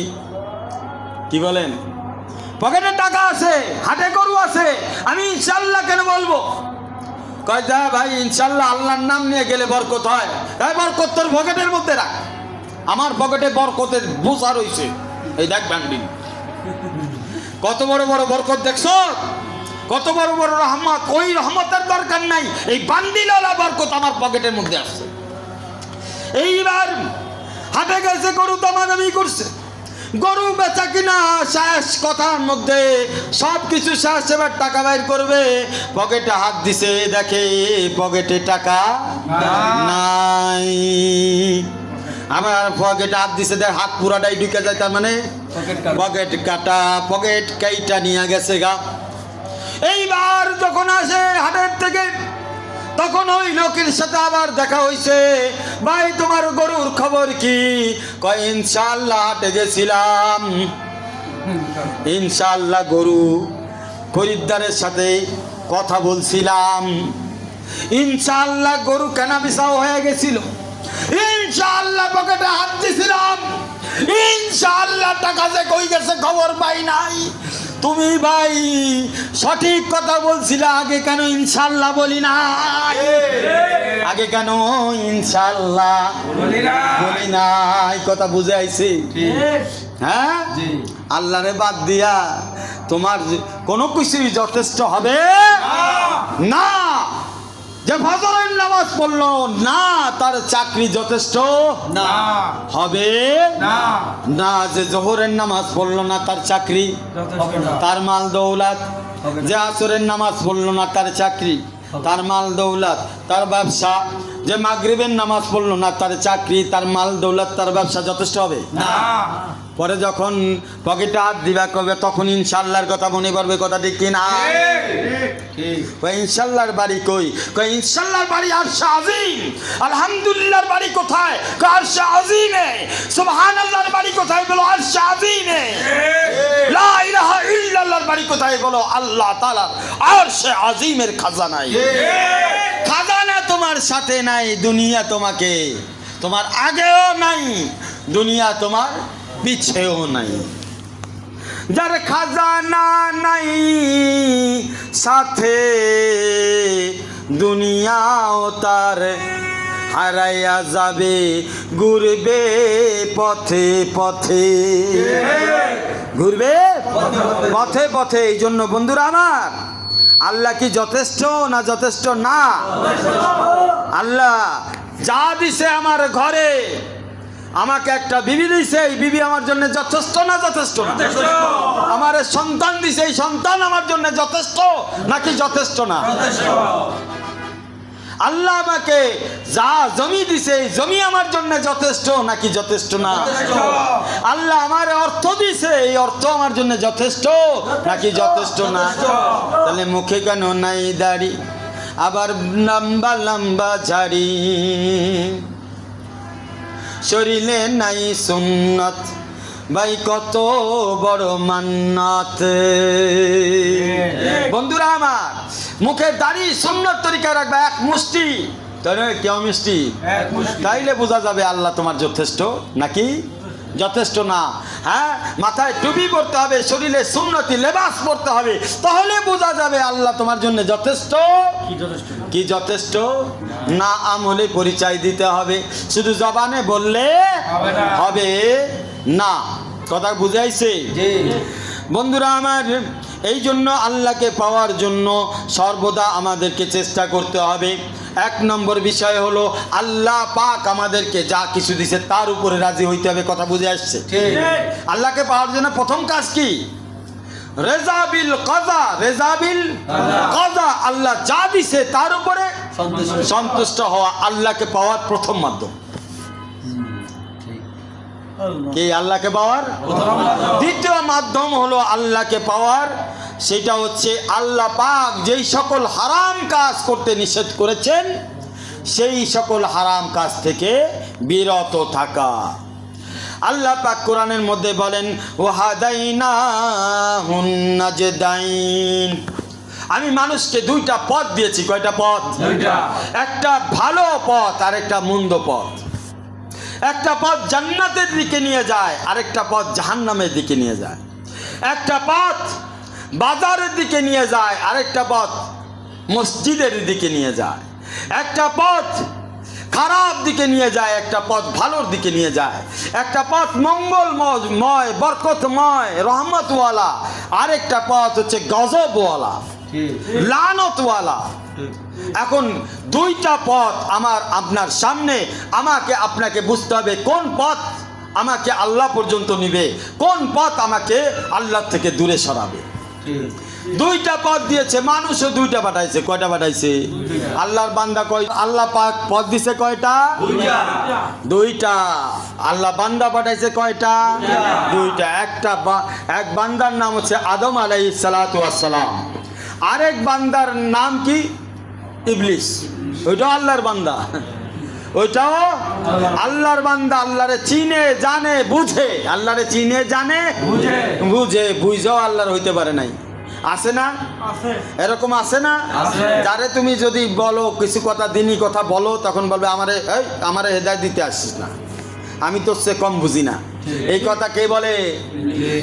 কি বলেন? পকেটে টাকা আছে, হাটে গরু আছে, আমি ইনশাআল্লাহ কেন বলবো? কয় যা ভাই, ইনশাআল্লাহ আল্লাহর নাম নিয়ে গেলে বরকত হয়। তাই বরকত তোর পকেটের মধ্যে রাখ, আমার পকেটে বরকতের বোঝা রয়েছে, এই দেখ বান্ডিল, কত বড় বড় বরকত দেখছো, কত বড় বড় রহমত। ওই রহমতের দরকার নাই, এই বান্ডিলওয়ালা বরকত আমার পকেটের মধ্যে আসছে। এইবার হাটে গেছে, গরু দামাদামি করছে, গরু বেচা কিনা শেষ, কথার মধ্যে সব কিছু শেষ। এবার টাকা বাইর করবে, পকেটে হাত দিছে, দেখে পকেটে টাকা নাই। আমার পকেটে হাত দিছে, দেখ হাত পুরাটাই ঢুকে যায়, তার মানে পকেট কাটা, পকেট কাইটা নিয়ে গেছে গা। এইবার যখন আসে হাটের থেকে, তখন ওই লোকের সাথে আবার দেখা হইছে। ভাই তোমার গরুর খবর কি? কয় ইনশাআল্লাহ হাটে গেছিলাম, ইনশাআল্লাহ গরু খরিদ্দারের সাথে কথা বলছিলাম, ইনশাআল্লাহ গরু কেনা বেচাও হয়ে গেছিল, ইনশাআল্লাহ পকেটে হাত দিছিলাম, ইনশাআল্লাহ টাকা যে কই গেছে খবর পাই নাই। তুমি ভাই সঠিক কথা বলছিলে, আগে কেন ইনশাআল্লাহ বলি না? আগে কেন ইনশাআল্লাহ বলি নাই? কথা বুঝে আইছি? হ্যাঁ, আল্লাহরে বাদ দিয়া তোমার কোনো কিছুই যথেষ্ট হবে না। যে ফজরের নামাজ পড়লো না, তার চাকরি যথেষ্ট না হবে না। যে জোহরের নামাজ পড়লো না, তার চাকরি, তার মাল দৌলত। যে আসরের নামাজ পড়লো না, তার চাকরি, তার মাল দৌলত, তার ব্যবসা। যে মাগরিবের নামাজ পড়লো না, তার চাকরি, তার মাল দৌলত, তার ব্যবসা যথেষ্ট হবে না। পরে যখন পকেটে হাত দিবা কবে, তখন ইনশাআল্লাহর কথা মনে পড়বে। কথা ঠিক কিনা? ইনশাআল্লাহর বাড়ি কই? ইনশাআল্লাহর বাড়ি আরশে আজিম। আলহামদুলিল্লাহর বাড়ি কোথায়? আরশে আজিমে। সুবহানাল্লাহর বাড়ি কোথায়? বলো আরশে আজিমে। লা ইলাহা ইল্লাল্লাহর বাড়ি কোথায়? বলো আল্লাহ তাআলার আরশে আজিমের খাজানায়। খাজানা তোমার সাথে নাই, দুনিয়া তোমাকে, তোমার আগেও নাই, দুনিয়া তোমার পিছেও নাই। যার খাজানা নাই সাথে, দুনিয়াও তার হারাইয়া যাবে, ঘুরবে পথে পথে, ঘুরবে পথে পথে। এই জন্য বন্ধুরা আমার, আল্লাহ কি যথেষ্ট না যথেষ্ট না? আল্লাহ যা দিছে আমার ঘরে, আমাকে একটা বিবি দিছে, এই বিবি আমার জন্য যথেষ্ট না যথেষ্ট না? আমার সন্তান দিছে, এই সন্তান আমার জন্য যথেষ্ট নাকি যথেষ্ট না? আল্লাহ আমাকে যা জমি দিছে, এই জমি আমার জন্য যথেষ্ট নাকি যথেষ্ট না? আল্লাহ আমার অর্থ দিছে, এই অর্থ আমার জন্য যথেষ্ট নাকি যথেষ্ট না? তাহলে মুখে কেন নাই দাড়ি, আবার লম্বা লম্বা ঝাড়ি, শরীরে নাই সুন্নত, ভাই কত বড় মান্নাত। বন্ধুরা আমার, মুখের দাড়ি সুন্নত তরিকায় রাখবে এক মুষ্টি, কেউ মিষ্টি, তাইলে বোঝা যাবে আল্লাহ তোমার যথেষ্ট নাকি যথেষ্ট না। হ্যাঁ, মাথায় টুপি পরতে হবে, শরীরে সুন্নতি লেবাস পরতে হবে, তাহলে বোঝা যাবে আল্লাহ তোমার জন্য যথেষ্ট কি যথেষ্ট না। আমলে পরিচয় দিতে হবে, শুধু জবানে বললে হবে না। কথা বুঝাইছে? বন্ধুরা আমার, এই জন্য আল্লাহকে পাওয়ার জন্য সর্বদা আমাদেরকে চেষ্টা করতে হবে। এক নম্বর বিষয় হলো আল্লাহ পাক আমাদেরকে যা কিছু দিছে তার উপরে রাজি হইতে হবে। কথা বুঝে আসছে? আল্লাহকে পাওয়ার জন্য প্রথম কাজ কি? রেজাবিল কাজা, রেজাবিল কাজা। আল্লাহ যা দিছে তার উপরে সন্তুষ্ট হওয়া আল্লাহকে পাওয়ার প্রথম মাধ্যম। কি আল্লাহকে পাওয়ার? দ্বিতীয় মাধ্যম হলো আল্লাহকে পাওয়ার, সেটা হচ্ছে আল্লাহ পাক যেই সকল হারাম কাজ করতে নিষেধ করেছেন, সেই সকল হারাম কাজ থেকে বিরত থাকা। আল্লাহ পাক কোরআনের মধ্যে বলেন, ওয়াহাদাইনাহুন নাজদাইন। আমি মানুষকে দুইটা পথ দিয়েছি। কয়টা পথ? দুইটা। একটা ভালো পথ আর একটা মন্দ পথ। একটা পথ জান্নাতের দিকে নিয়ে যায়, আরেকটা পথ জাহান্নামের দিকে নিয়ে যায়। একটা পথ বাজারের দিকে নিয়ে যায়, আরেকটা পথ মসজিদের দিকে নিয়ে যায়। একটা পথ খারাপ দিকে নিয়ে যায়, একটা পথ ভালোর দিকে নিয়ে যায়। একটা পথ মঙ্গলময়, বরকতময়, রহমতওয়ালা, আরেকটা পথ হচ্ছে গজবওয়ালা, লানতওয়ালা। এখন দুইটা পথ আমার আপনার সামনে, আমাকে আপনাকে বুঝতে হবে কোন পথ আমাকে আল্লাহ পর্যন্ত নিবে, কোন পথ আমাকে আল্লাহ থেকে দূরে সরাবে। দুইটা পথ দিয়েছে, মানুষও দুইটা পাঠাইছে। কয়টা পাঠাইছে? আল্লাহর বান্দা কয়? আল্লাহ পাক পথ দিছে কয়টা? দুইটা। আল্লাহ বান্দা পাঠাইছে কয়টা? দুইটা। এক বান্দার নাম হচ্ছে আদম আলাইহিস সালাতু ওয়াস সালাম, আরেক বান্দার নাম কি? ইবলিস। ওইটাও আল্লাহর বান্দা, ওইটাও আল্লাহর বান্দা। আল্লাহরে চিনে জানে বুঝে, আল্লাহরে চিনে জানে বুঝে, বুঝেও আল্লাহর হইতে পারে নাই। আছে না? আছে। এরকম আছে না? আছে। যারে তুমি যদি বলো কিছু কথা, দিনই কথা বলো, তখন বলবে আমারে হেদায়েত দিতে আসিস না, আমি তোর চেয়ে কম বুঝি না। এই কথা কে বলে?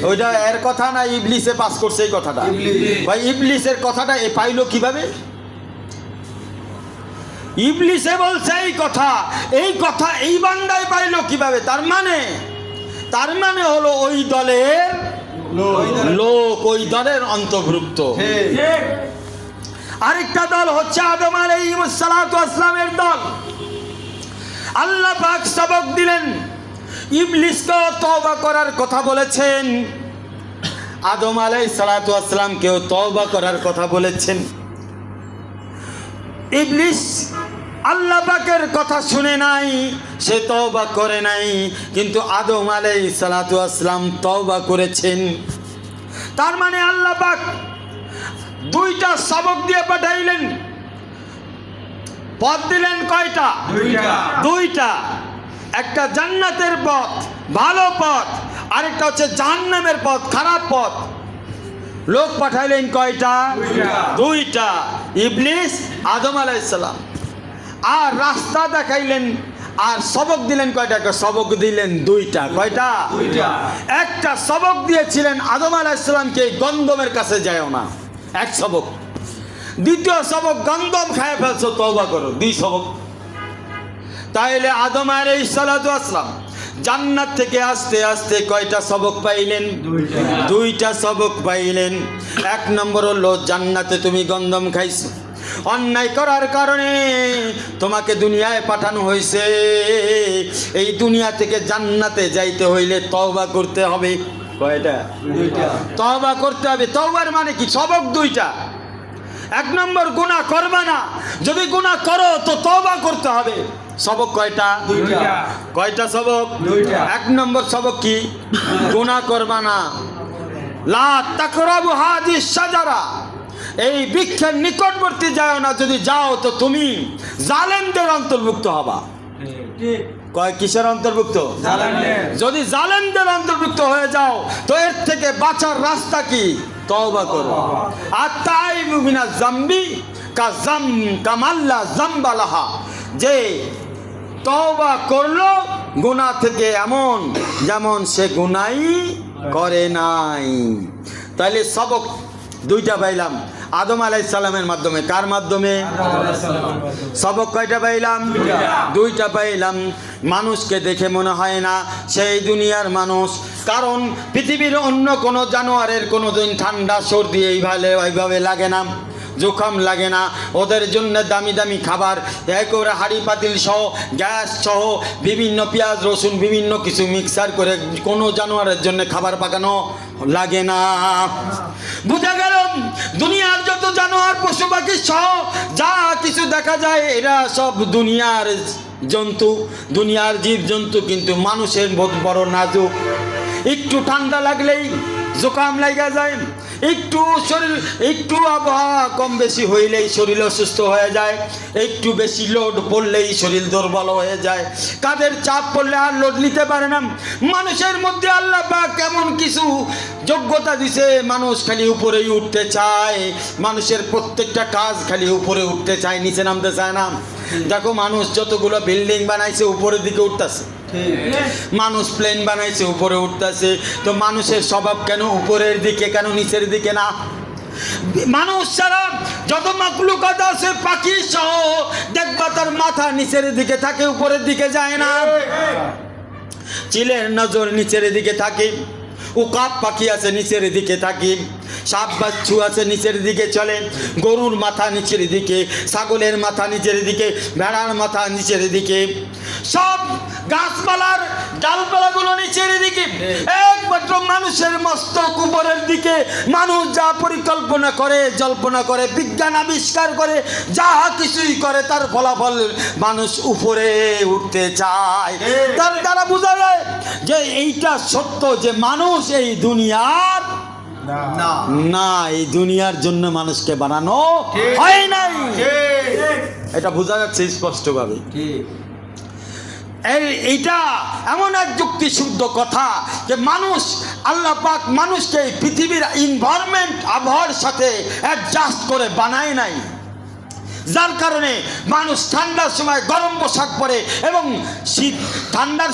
ওইটা এর কথা না, ইবলিসে পাস করছে এই কথাটা। ভাই ইবলিসের কথাটা এ পাইলো কিভাবে? ইবলিসে বলছে এই কথা এই বান্দায় পাইলো কিভাবে? তার মানে হলো ওই দলের লোক, ওই দলের অন্তর্ভুক্ত। আরেকটা দল হচ্ছে আদম আলাইহিস সালাতু ওয়াস সালামের দল। আল্লাহ পাক সবক দিলেন, ইবলিসকে তওবা করার কথা বলেছেন, আদম আলাইহিস সালাতু ওয়াস সালামকেও তওবা করার কথা বলেছেন। ইবলিস আল্লাহ পাকের কথা শুনে নাই, সে তওবা করে নাই, কিন্তু আদম আলাইহিস সালাতু ওয়াস সালাম তওবা করেছেন। তার মানে আল্লাহ পাক দুইটা সবক দিয়ে পাঠাইলেন। পথ দিলেন কয়টা? দুইটা। একটা জান্নাতের পথ, ভালো পথ, আরেকটা হচ্ছে জাহান্নামের পথ, খারাপ পথ। লোক পাঠাইলেন কয়টা? দুইটা। ইবলিস, আদম আলাইহিস সালাম। আর রাস্তা দেখাইলেন, আর সবক দিলেন কয়টা? সবক দিলেন দুইটা। কয়টা? একটা সবক দিয়েছিলেন আদম আলাইহিস সালামকে, গন্ধমের কাছে যায়ও না, এক সবক। দ্বিতীয় সবক, গন্ধম খায় ফেলছো, তওবা করো, দুই সবক। তাইলে আদম আলাইহিস সালাতু ওয়াস সালাম জান্নাত থেকে আস্তে আস্তে কয়টা সবক পাইলেন? দুইটা সবক পাইলেন। এক নম্বর হলো জান্নাতে তুমি গন্ধম খাইছো, অন্যায় করার কারণে তোমাকে দুনিয়ায় পাঠানো হয়েছে। এই দুনিয়া থেকে জান্নাতে যাইতে হইলে তওবা করতে হবে। কয়টা? তওবা করতে হবে। তওবার মানে কি? সবক দুইটা। এক নম্বর, গুনাহ করবা না, যদি গুনাহ করো তো তওবা করতে হবে। সবক কয়টা? কয়টা সবক? এক নম্বর সবক কি? গুনাহ করবা না। লা তাকরাবু হাদিস শাজারা, এই বৃক্ষের নিকটবর্তী যাও না, যদি যাও তো তুমি জালেমদের অন্তর্ভুক্ত হবা। কয় কিসের অন্তর্ভুক্ত? যদি জালেমদের অন্তর্ভুক্ত হয়ে যাও তো এর থেকে বাঁচার রাস্তা কি? তওবা করো। আর তাইবু মিনাজ যামবি কামাল্লা যামবালাহা, যে তওবা করলো গুনাহ থেকে এমন যেমন সে গুনাহই করে নাই। তাহলে সবক দুইটা পাইলাম আদম আলাইহিস সালামের মাধ্যমে। কার মাধ্যমে? সবক কয়টা পাইলাম? দুইটা পাইলাম। মানুষকে দেখে মনে হয় না সেই দুনিয়ার মানুষ, কারণ পৃথিবীর অন্য কোনো জানোয়ারের কোনো দিন ঠান্ডা সর্দি এইভাবে লাগে না, জোখাম লাগে না। ওদের জন্য দামি দামি খাবার, একেবারে হাঁড়ি পাতিল সহ, গ্যাস সহ, বিভিন্ন পেঁয়াজ রসুন বিভিন্ন কিছু মিক্সার করে কোনো জানোয়ারের জন্য খাবার পাকানো লাগে না। বুঝা গেল দুনিয়ার যত জানোয়ার পশু পাখি সহ যা কিছু দেখা যায় এরা সব দুনিয়ার জন্তু, দুনিয়ার জীব জন্তু, কিন্তু মানুষের বড় নাজুক। একটু ঠান্ডা লাগলেই জোকাম লাগা যায়, একটু আবহাওয়া কম বেশি হইলেই শরীর অসুস্থ হয়ে যায়, একটু বেশি লোড পড়লেই শরীর দুর্বল হয়ে যায়, কাঁধের চাপ পড়লে আর লোড নিতে পারে না। মানুষের মধ্যে আল্লাহ পাক কেমন কিছু যোগ্যতা দিছে, মানুষ খালি উপরেই উঠতে চায়, মানুষের প্রত্যেকটা কাজ খালি উপরে উঠতে চায়, নিচে নামতে চায় না। দেখো মানুষ যতগুলো বিল্ডিং বানাইছে উপরের দিকে উঠতেছে, মানুষ প্লেন বানাইছে উপরে উঠতেছে, তো মানুষের স্বভাব কেন উপরের দিকে, কেন নিচের দিকে না? মানুষ ছাড়া যত মাখলুকাত আছে পাখি সহ দেখবা তার মাথা নিচের দিকে থাকে, উপরের দিকে যায় না। চিলের নজর নিচের দিকে থাকে, উকাপ পাখি আছে নিচের দিকে থাকে, সাপ বাচ্চু আছে নিচের দিকে চলে, গরুর মাথা নিচের দিকে, ছাগলের মাথা নিচের দিকে, ভেড়ার মাথা নিচের দিকে, সব গাছপালার ডালপালাগুলো নিচের দিকে, একমাত্র মানুষের মস্তক উপরের দিকে। মানুষ যা পরিকল্পনা করে, জল্পনা করে, বিজ্ঞান আবিষ্কার করে, যা কিছুই করে তার ফলাফল মানুষ উপরে উঠতে চায়। তার দ্বারা বোঝা যায় যে এইটা সত্য যে মানুষ এই দুনিয়ার না, এই দুনিয়ার জন্য মানুষকে বানানো হয় নাই। এটা বোঝা যাচ্ছে স্পষ্টভাবে। এইটা এমন এক যুক্তিশুদ্ধ কথা যে মানুষ, আল্লাহ পাক মানুষকে এই পৃথিবীর এনভায়রনমেন্ট, আবহাওয়ার সাথে অ্যাডজাস্ট করে বানায় নাই, যার কারণে মানুষ ঠান্ডার সময় গরম পোশাক পরে এবং শীত ঠান্ডার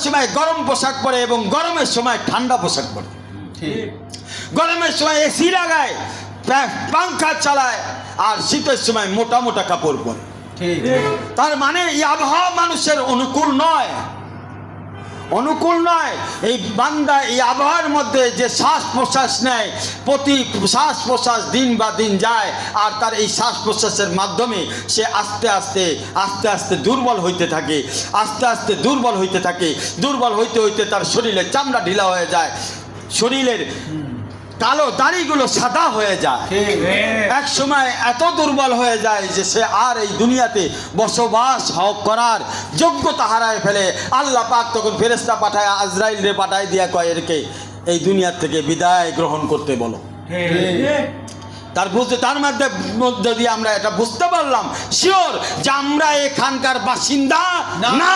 সময় গরম পোশাক পরে এবং গরমের সময় ঠান্ডা পোশাক পরে। গরমের সময় এসি লাগায়, পাংখা চালায়, আর শীতের সময় মোটা মোটা কাপড় পরে। তার মানে এই আবহাওয়া মানুষের অনুকূল নয়। এই বান্দা এই আবহাওয়ার মধ্যে যে শ্বাস প্রশ্বাস নেয়, প্রতি শ্বাস প্রশ্বাস দিন বা দিন যায়, আর তার এই শ্বাস প্রশ্বাসের মাধ্যমে সে আস্তে আস্তে দুর্বল হইতে থাকে, দুর্বল হইতে তার শরীরের চামড়া ঢিলা হয়ে যায়, শরীরের কালো দাড়িগুলো সাদা হয়ে যায়, এক সময় এত দুর্বল হয়ে যায় যে সে আর এই দুনিয়াতে বসবাস করার যোগ্যতা হারায় ফেলে। আল্লাহ পাক তখন ফেরেশতা পাঠায়, আজরাইলরে পাঠায় দিয়া কয়, এরকে এই দুনিয়ার থেকে বিদায় গ্রহণ করতে বলো। তার মধ্যে দিয়ে আমরা এটা বুঝতে পারলাম শিওর যে আমরা এখানকার বাসিন্দা না,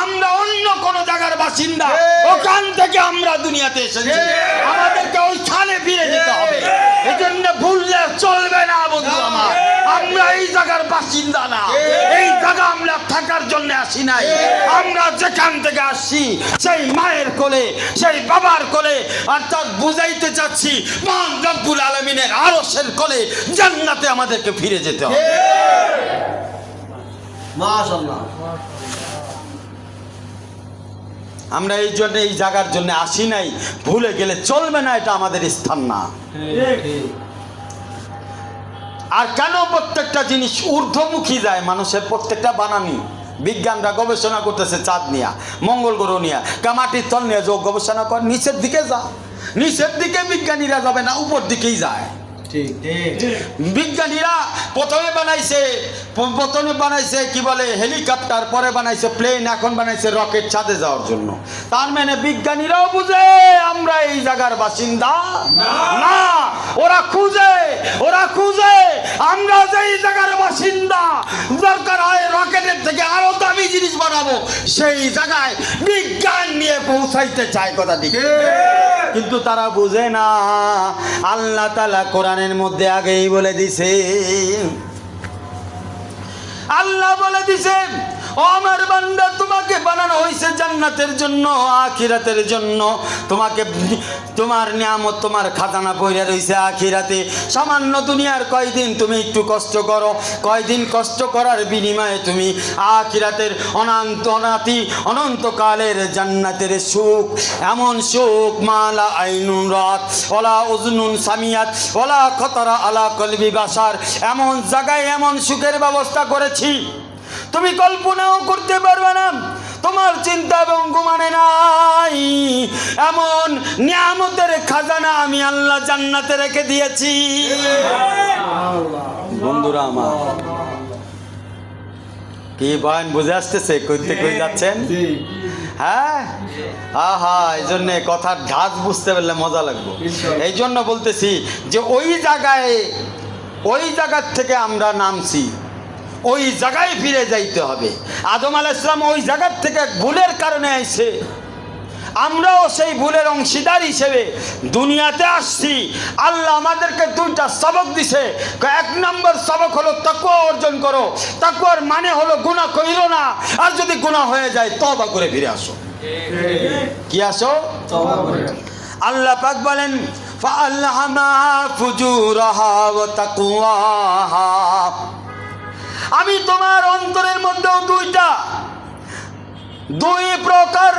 আমরা অন্য কোন জায়গার বাসিন্দা। ওখান থেকে আমরা দুনিয়াতে এসেছি, আমাদেরকে ওইখানে ফিরে যেতে হবে। এই জন্য ভুললে চলবে না বন্ধু আমার, আমরা এই জায়গার বাসিন্দা না, এই জায়গা আমরা থাকার জন্য আসি নাই। আমরা যেখান থেকে আসছি সেই মায়ের কোলে, সেই বাবার কোলে, অর্থাৎ বুঝাইতে চাচ্ছি মহান রব্বুল আলামিনের আরশের কোলে, জান্নাতে আমাদেরকে ফিরে যেতে হবে। মাশাআল্লাহ। আমরা এই জন্য এই জায়গার জন্য আসি নাই, ভুলে গেলে চলবে না, এটা আমাদের স্থান না। আর কেন প্রত্যেকটা জিনিস ঊর্ধ্বমুখী যায়? মানুষের প্রত্যেকটা বানানি, বিজ্ঞানরা গবেষণা করতেছে চাঁদ নিয়ে, মঙ্গল গ্রহ নিয়ে, মাটির তল নিয়ে, যোগ গবেষণা কর, নিচের দিকে যা, নিচের দিকে বিজ্ঞানীরা যাবে না, উপর দিকেই যায়। বিজ্ঞানীরা প্রথমে বানাইছে কি বলে হেলিকপ্টার, পরে বানাইছে প্লেন, এখন বানাইছে রকেট চাঁদে যাওয়ার জন্য। তার মানে বিজ্ঞানীরাও বুঝে আমরা এই জায়গার বাসিন্দা না, ওরা খুঁজে আমরা যে এই জায়গার বাসিন্দা, দরকার হয় রকেটের থেকে আরো দামি জিনিস বানাবো, সেই জায়গায় বিজ্ঞান নিয়ে পৌঁছাইতে চায়। কথা ঠিক, কিন্তু তারা বুঝে না। আল্লাহ তাআলা কোরআনের মধ্যে আগেই বলে দিছে, আল্লাহ বলে দিছেন, ও আমার বান্দা, তোমাকে বানানো হয়েছে জান্নাতের জন্য, আখিরাতের জন্য। তোমার নিয়ামত, তোমার খাজানা পড়ে রয়েছে আখিরাতে। সামান্য দুনিয়ার কয়দিন তুমি একটু কষ্ট করো, কয়দিন কষ্ট করার বিনিময়ে তুমি আখিরাতের অনন্তকালের জান্নাতের সুখ, এমন সুখ মালা আইনুন রাত ওলা উজনুন সামিয়াত ওলা খতরা আলা কলবি বাসার, এমন জায়গায় এমন সুখের ব্যবস্থা করেছি তুমি কল্পনাও করতে পারবে না, তোমার চিন্তা এবং গুমানে নাই। এমন নিয়ামতের খাজানা আমি আল্লাহ জান্নাতে রেখে দিয়েছি। বন্ধুরা আমার, কি বয়ান বুঝে আসতেছে? কই যাচ্ছেন? হ্যাঁ, আহা, এই জন্য কথার ধাঁচ বুঝতে পারলে মজা লাগবে। এই জন্য বলতেছি যে ওই জায়গার থেকে আমরা নামছি, ওই জায়গায় ফিরে যাইতে হবে। আদম আলাইহিস সালাম ওই জায়গার থেকে ভুলের কারণে আইছে, আমরাও সেই ভুলের অংশীদার হিসেবে দুনিয়াতে আসছি। আল্লাহ আমাদেরকে দুইটা সবক দিছে। এক নম্বর সবক হলো তাকওয়া অর্জন করো। তাকওয়ার মানে হলো গুনাহ করিও না, আর যদি গুনাহ হয়ে যায় তওবা করে ফিরে আসো। কি আসো? তওবা করে। আল্লাহ পাক বলেন, ফাআলহামাহা ফুজুরাহা ওয়া তাকওয়াহা, আমি তোমার অন্তরের মধ্যেও দুই প্রকার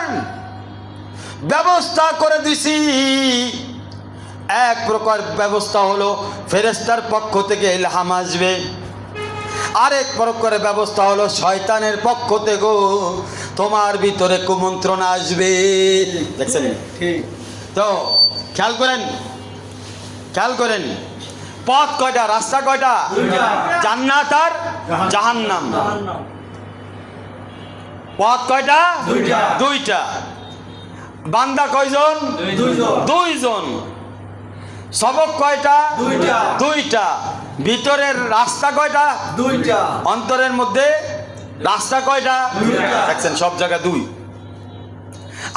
ব্যবস্থা করে দিছি। এক প্রকার ব্যবস্থা হলো ফেরেশতার পক্ষ থেকে ইলহাম আসবে, আরেক প্রকার ব্যবস্থা হলো শয়তানের পক্ষ থেকে তোমার ভিতরে কুমন্ত্রণা আসবে। দেখছেন? তো খেয়াল করেন পথ কয়টা, রাস্তা কয়টা? জান্নাত আর জাহান্নাম। পথ কয়টা? দুইটা। বান্দা কয়জন? দুইজন। সবক কয়টা? দুইটা। ভিতরের রাস্তা কয়টা? দুইটা। অন্তরের মধ্যে রাস্তা কয়টা? দেখছেন সব জায়গা দুই।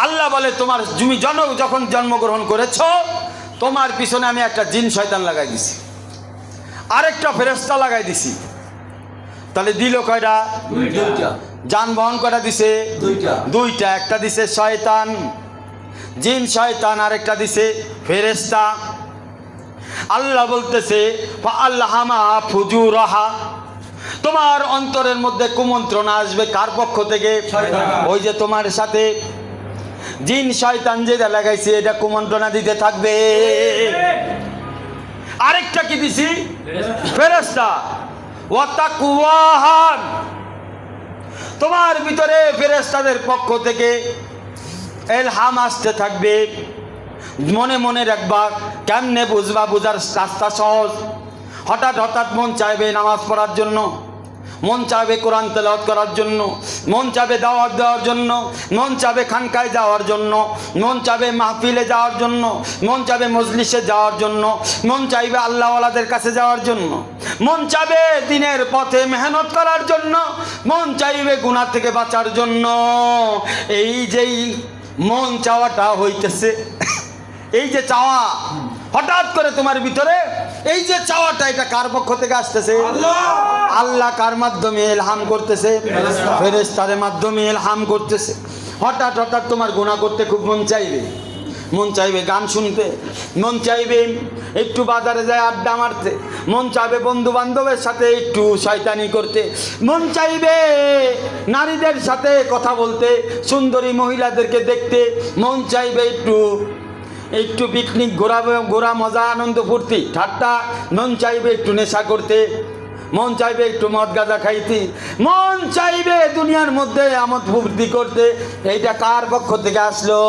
আল্লাহ বলে তোমার তুমি যখন জন্মগ্রহণ করেছ তোমার পিছনে আমি একটা জিন শয়তান লাগাই দিছি, আরেকটা ফেরেশতা লাগাই দিছি। তাহলে দিল কয়টা? দুইটা। যানবাহন কয়টা দিছে? দুইটা। একটা দিছে শয়তান, জিন শয়তান, আরেকটা দিছে ফেরেশতা। আল্লাহ বলতেছে ফাআল্লাহামা ফুজুরাহা, তোমার অন্তরের মধ্যে কুমন্ত্রণা আসবে কার পক্ষ থেকে? ওই যে তোমার সাথে জিন শয়তান যেটা লাগাইছে এটা কুমন্ত্রণা দিতে থাকবে। আরেকটা কি দিছি? ফেরেশতা। ওয়া তাকওয়াহান, তোমার ভিতরে ফেরেশতাদের পক্ষ থেকে ইলহাম আসতে থাকবে। মনে মনে রাখবা, কেমনে বুঝবা? বুঝার রাস্তা সহজ। হঠাৎ হঠাৎ মন চাইবে নামাজ পড়ার জন্য, মন চাইবে কোরআন তেলাওয়াত করার জন্য, মন চাইবে দাওয়াত দেওয়ার জন্য, মন চাইবে খানকায় যাওয়ার জন্য, মন চাইবে মাহফিলে যাওয়ার জন্য, মন চাইবে মজলিসে যাওয়ার জন্য, মন চাইবে আল্লাহওয়ালাদের কাছে যাওয়ার জন্য, মন চাইবে দিনের পথে মেহনত করার জন্য, মন চাইবে গুনাহ থেকে বাঁচার জন্য। এই যেই মন চাওয়াটা হইতেছে, এই যে চাওয়া হঠাৎ করে তোমার ভিতরে, এই যে চাওয়াটা, এটা কার পক্ষ থেকে আসতেছে? আল্লাহ কার মাধ্যমে ইলহাম করতেছে? ফেরেশতাদের মাধ্যমে ইলহাম করতেছে। হঠাৎ হঠাৎ তোমার গুনাহ করতে খুব মন চাইবে, মন চাইবে গান শুনতে, মন চাইবে একটু বাজারে যায় আড্ডা মারতে, মন চাইবে বন্ধু বান্ধবের সাথে একটু শয়তানি করতে, মন চাইবে নারীদের সাথে কথা বলতে, সুন্দরী মহিলাদেরকে দেখতে, মন চাইবে একটু পিকনিক ঘোরা মজা আনন্দ ফুর্তি ঠাট্টা, মন চাইবে একটু নেশা করতে, মন চাইবে একটু মদ গাঁজা খাইতে, মন চাইবে দুনিয়ার মধ্যে আমোদ ফুর্তি করতে। এইটা কার পক্ষ থেকে আসলো?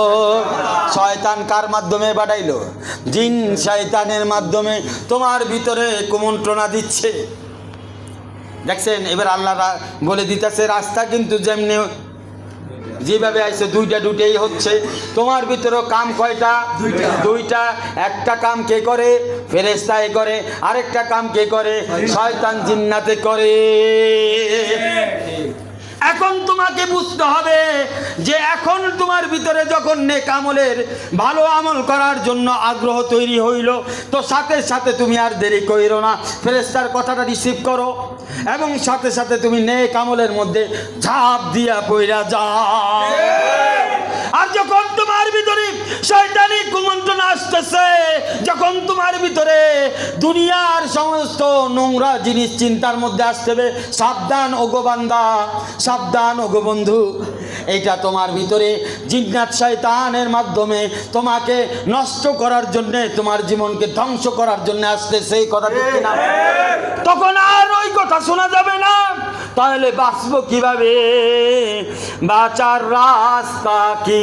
শয়তান কার মাধ্যমে পাঠাইলো? জিন শয়তানের মাধ্যমে তোমার ভিতরে কুমন্ত্রণা দিচ্ছে। দেখছেন, এবার আল্লাহ বলে দিতেছে রাস্তা কিন্তু যেমনি যেভাবে আইছে দুইটাই হচ্ছে। তোমার ভিতরে কাম কয়টা? দুইটা। একটা কাম কে করে? ফেরেশতায়ে করে। আরেকটা কাম কে করে? শয়তান জিন্নাতে করে। এখন তোমাকে বুঝতে হবে যে এখন তোমার ভিতরে যখন নেক আমলের ভালো আমল করার জন্য আগ্রহ তৈরি হইল, তো সাথে সাথে তুমি আর দেরি কইরো না, ফেরেশতার কথাটা রিসিভ করো এবং সাথে সাথে তুমি নেক আমলের মধ্যে ঝাঁপ দিয়া পইরা যাও। আর যখন তোমার ভিতরে শয়তানি কুমন্ত্রণা আসতেছে, যখন তোমার ভিতরে দুনিয়ার সমস্ত নোংরা জিনিস চিন্তার মধ্যে আসতেবে, সাবধান ওগো বান্দা, সাবধান ওগো বন্ধু, এইটা তোমার ভিতরে জিন্নাত শয়তানের মাধ্যমে তোমাকে নষ্ট করার জন্য, তোমার জীবনকে ধ্বংস করার জন্য আসতেছে। এই কথা ঠিক কিনা? তখন আর ওই কথা শোনা যাবে না। তাহলে বাঁচবো কিভাবে? বাঁচার রাস্তা কি?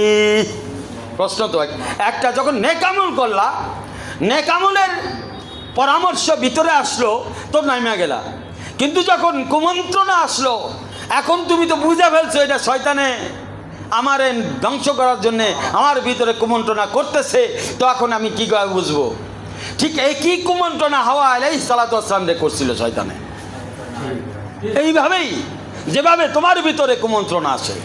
প্রশ্ন তো একটা। যখন নেক আমল করলা, নেক আমলের পরামর্শ ভিতরে আসলো তো নাইমা গেলা, কিন্তু যখন কুমন্ত্রণা আসলো, এখন তুমি তো বুঝে ফেলছো এটা শয়তানে আমার ধ্বংস করার জন্যে আমার ভিতরে কুমন্ত্রণা করতেছে, তো এখন আমি কি করে বুঝবো? ঠিক একই কুমন্ত্রণা হাওয়া আলাইহিস সালাতু ওয়াস সালাম করছিল শয়তানে। এইভাবেই যেভাবে তোমার ভিতরে কুমন্ত্রণা আসে,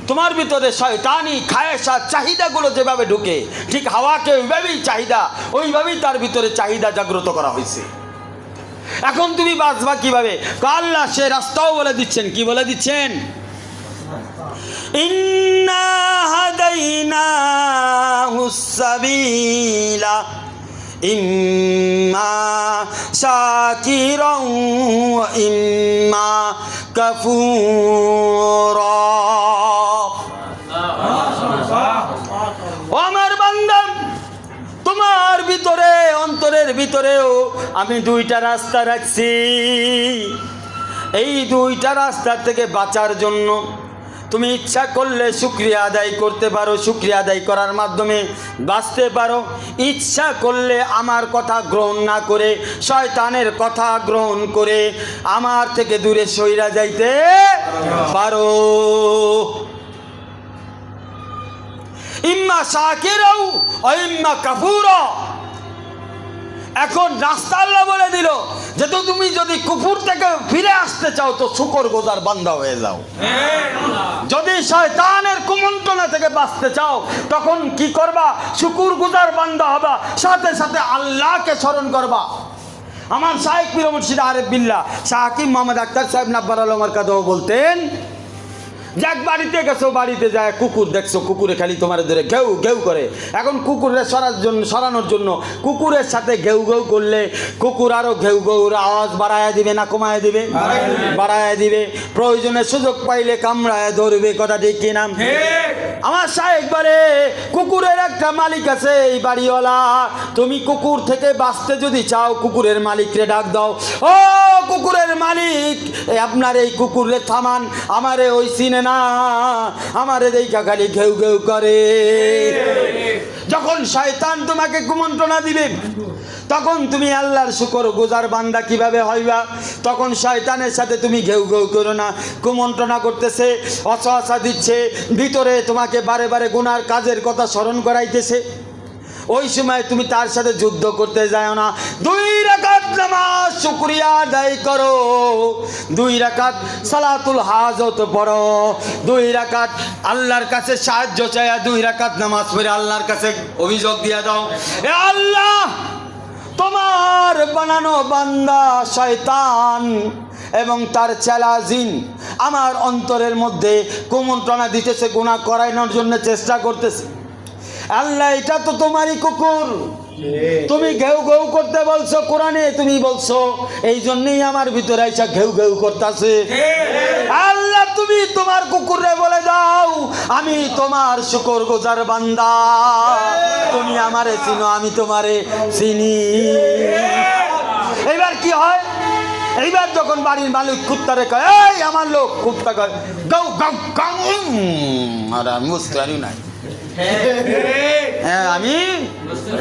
তোমার ভিতরে শয়তানি খায়েশা চাহিদাগুলো যেভাবে ঢুকে, ঠিক হাওয়াকে ওইভাবেই চাহিদা, ওইভাবেই তার ভিতরে চাহিদা জাগ্রত করা হয়েছে। এখন তুমি বাঁচবা কিভাবে? আল্লাহ সে রাস্তাও বলে দিচ্ছেন। কি বলে দিচ্ছেন? ইন্না হাদাইনাহুস সাবিলা ইম্মা শাকিরান ওয়া ইম্মা কাফুরা। আমার বান্দা, তোমার ভিতরে অন্তরের ভিতরেও আমি দুইটা রাস্তা রাখছি। এই দুইটা রাস্তা থেকে বাঁচার জন্য তুমি ইচ্ছা করলে শুকরিয়া আদায় করতে পারো, শুকরিয়া আদায় করার মাধ্যমে বাঁচতে পারো। ইচ্ছা করলে আমার কথা গ্রহণ না করে শয়তানের কথা গ্রহণ করে আমার থেকে দূরে সইরা যাইতে পারো। ইম্মা শাকিরাও ওয়া ইম্মা কাফুরা। এখন রাস্তা আল্লাহ বলে দিল যে তো তুমি যদি কুফর থেকে ফিরে আসতে চাও তো শুকরগুজার বান্দা হয়ে যাও। যদি শয়তানের কুমন্ত্রণা থেকে বাঁচতে চাও তখন কি করবা? শুকরগুজার বান্দা হবা, সাথে সাথে আল্লাহকে স্মরণ করবা। আমার শাইখ পীর মুর্শিদ আরেফ বিল্লাহ শাহ হাকিম মোহাম্মদ আখতার সাহেব নাব্বার আলমার কাদাও বলতেন যে এক বাড়িতে গেছো, বাড়িতে যায় কুকুর দেখছো, কুকুরে খালি তোমার ধরে ঘেউ ঘেউ করে। এখন কুকুরের সরানোর জন্য কুকুরের সাথে ঘেউ ঘেউ করলে কুকুর আরো ঘেউ ঘেউর আওয়াজ বাড়ায় দিবে না কমায় দিবে? বাড়ায় দিবে। প্রয়োজনে সুযোগ পাইলে কামড়ায় ধরবে, কথা ঠিক কিনা? আমার শাইখ বলে কুকুরের একটা মালিক আছে এই বাড়িওয়ালা, তুমি কুকুর থেকে বাঁচতে যদি চাও কুকুরের মালিকরে ডাক দাও, ও কুকুরের মালিক আপনার এই কুকুরে থামান, আমারে ওই চিনে না, আমারে দেখা খালি ঘেউ ঘেউ করে। যখন শয়তান তোমাকে কুমন্ত্রণা দিবে তখন তুমি আল্লাহর শুকরগুজার বান্দা কিভাবে হইবা? তখন শয়তানের সাথে তুমি ঘেউ ঘেউ করো না। কুমন্ত্রণা করতেছে, অসহসা দিচ্ছে, ভিতরে তোমাকে বারে বারে গুনার কাজের কথা স্মরণ করাইতেছে, ওই সময় তুমি তার সাথে যুদ্ধ করতে যাও না। 2 রাকাত নামাজ শুকরিয়া আদায় করো, 2 রাকাত সালাতুল হাজত পড়ো, 2 রাকাত আল্লাহর কাছে সাহায্য চাইয়া 2 রাকাত নামাজ পড়ে আল্লাহর কাছে অভিযোগ দিয়া দাও, এ আল্লাহ তোমার বানানো বান্দা শয়তান এবং তার চেলা জিন আমার অন্তরের মধ্যে কুমন্ত্রণা দিতেছে, গুনাহ করানোর জন্য চেষ্টা করতেছে। আল্লাহ এটা তো তোমারই কুকুর, তুমি ঘেউ ঘেউ করতে বলছো কোরআনে, তুমি বলছো এই জন্যই আমার ভিতরে আইসা ঘেউ ঘেউ করতেছে। আল্লাহ তুমি তোমার কুকুরে বলে দাও আমি তোমার শুকরগুজার বান্দা, তুমি আমারে চিনো আমি তোমারে চিনি। এইবার কি হয়? এইবার যখন বাড়ির মালিক কুত্তারে কয় এই আমার লোক, কুত্তা কয় গাউ গাউ গাউ, আর আমি বুঝতে পারি নাই, হ্যাঁ আমি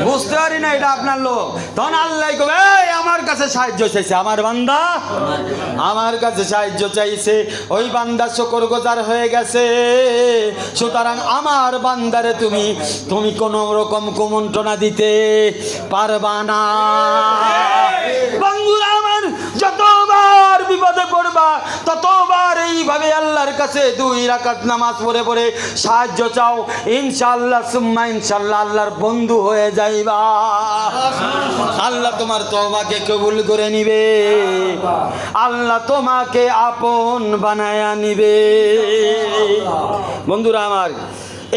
বুঝতে পারি না এটা আপনার লোক। তখন আল্লাহ কবে এই আমার কাছে সাহায্য চাইছে, আমার বান্দা আমার কাছে সাহায্য চাইছে, ওই বান্দা শুকরগুজার হয়ে গেছে। সুতরাং আমার বান্দারে তুমি কোন রকম কুমন্ত্রণা দিতে পারবা না। বান্দুরা আমার যতবার বিপদে পড়বা ততবার এইভাবে আল্লাহর কাছে 2 রাকাত নামাজ পড়ে পড়ে সাহায্য চাও, ইনশাআল্লাহ সুম্মা ইনশাআল্লাহ আল্লাহর বন্ধু হয়ে যাইবা। আল্লাহ তোমার তওবাকে কবুল করে নিবে, আল্লাহ তোমাকে আপন বানায়া নিবে। বন্ধুরা আমার,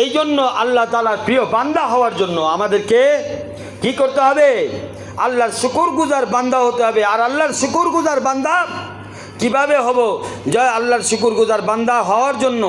এই জন্য আল্লাহ তাআলার প্রিয় বান্দা হওয়ার জন্য আমাদেরকে কি করতে হবে? আল্লাহর শুকরগুজার বান্দা হতে হবে। আর আল্লাহর শুকরগুজার বান্দা কিভাবে হব? জয় আল্লাহর শুকরগুজার বান্দা হওয়ার জন্য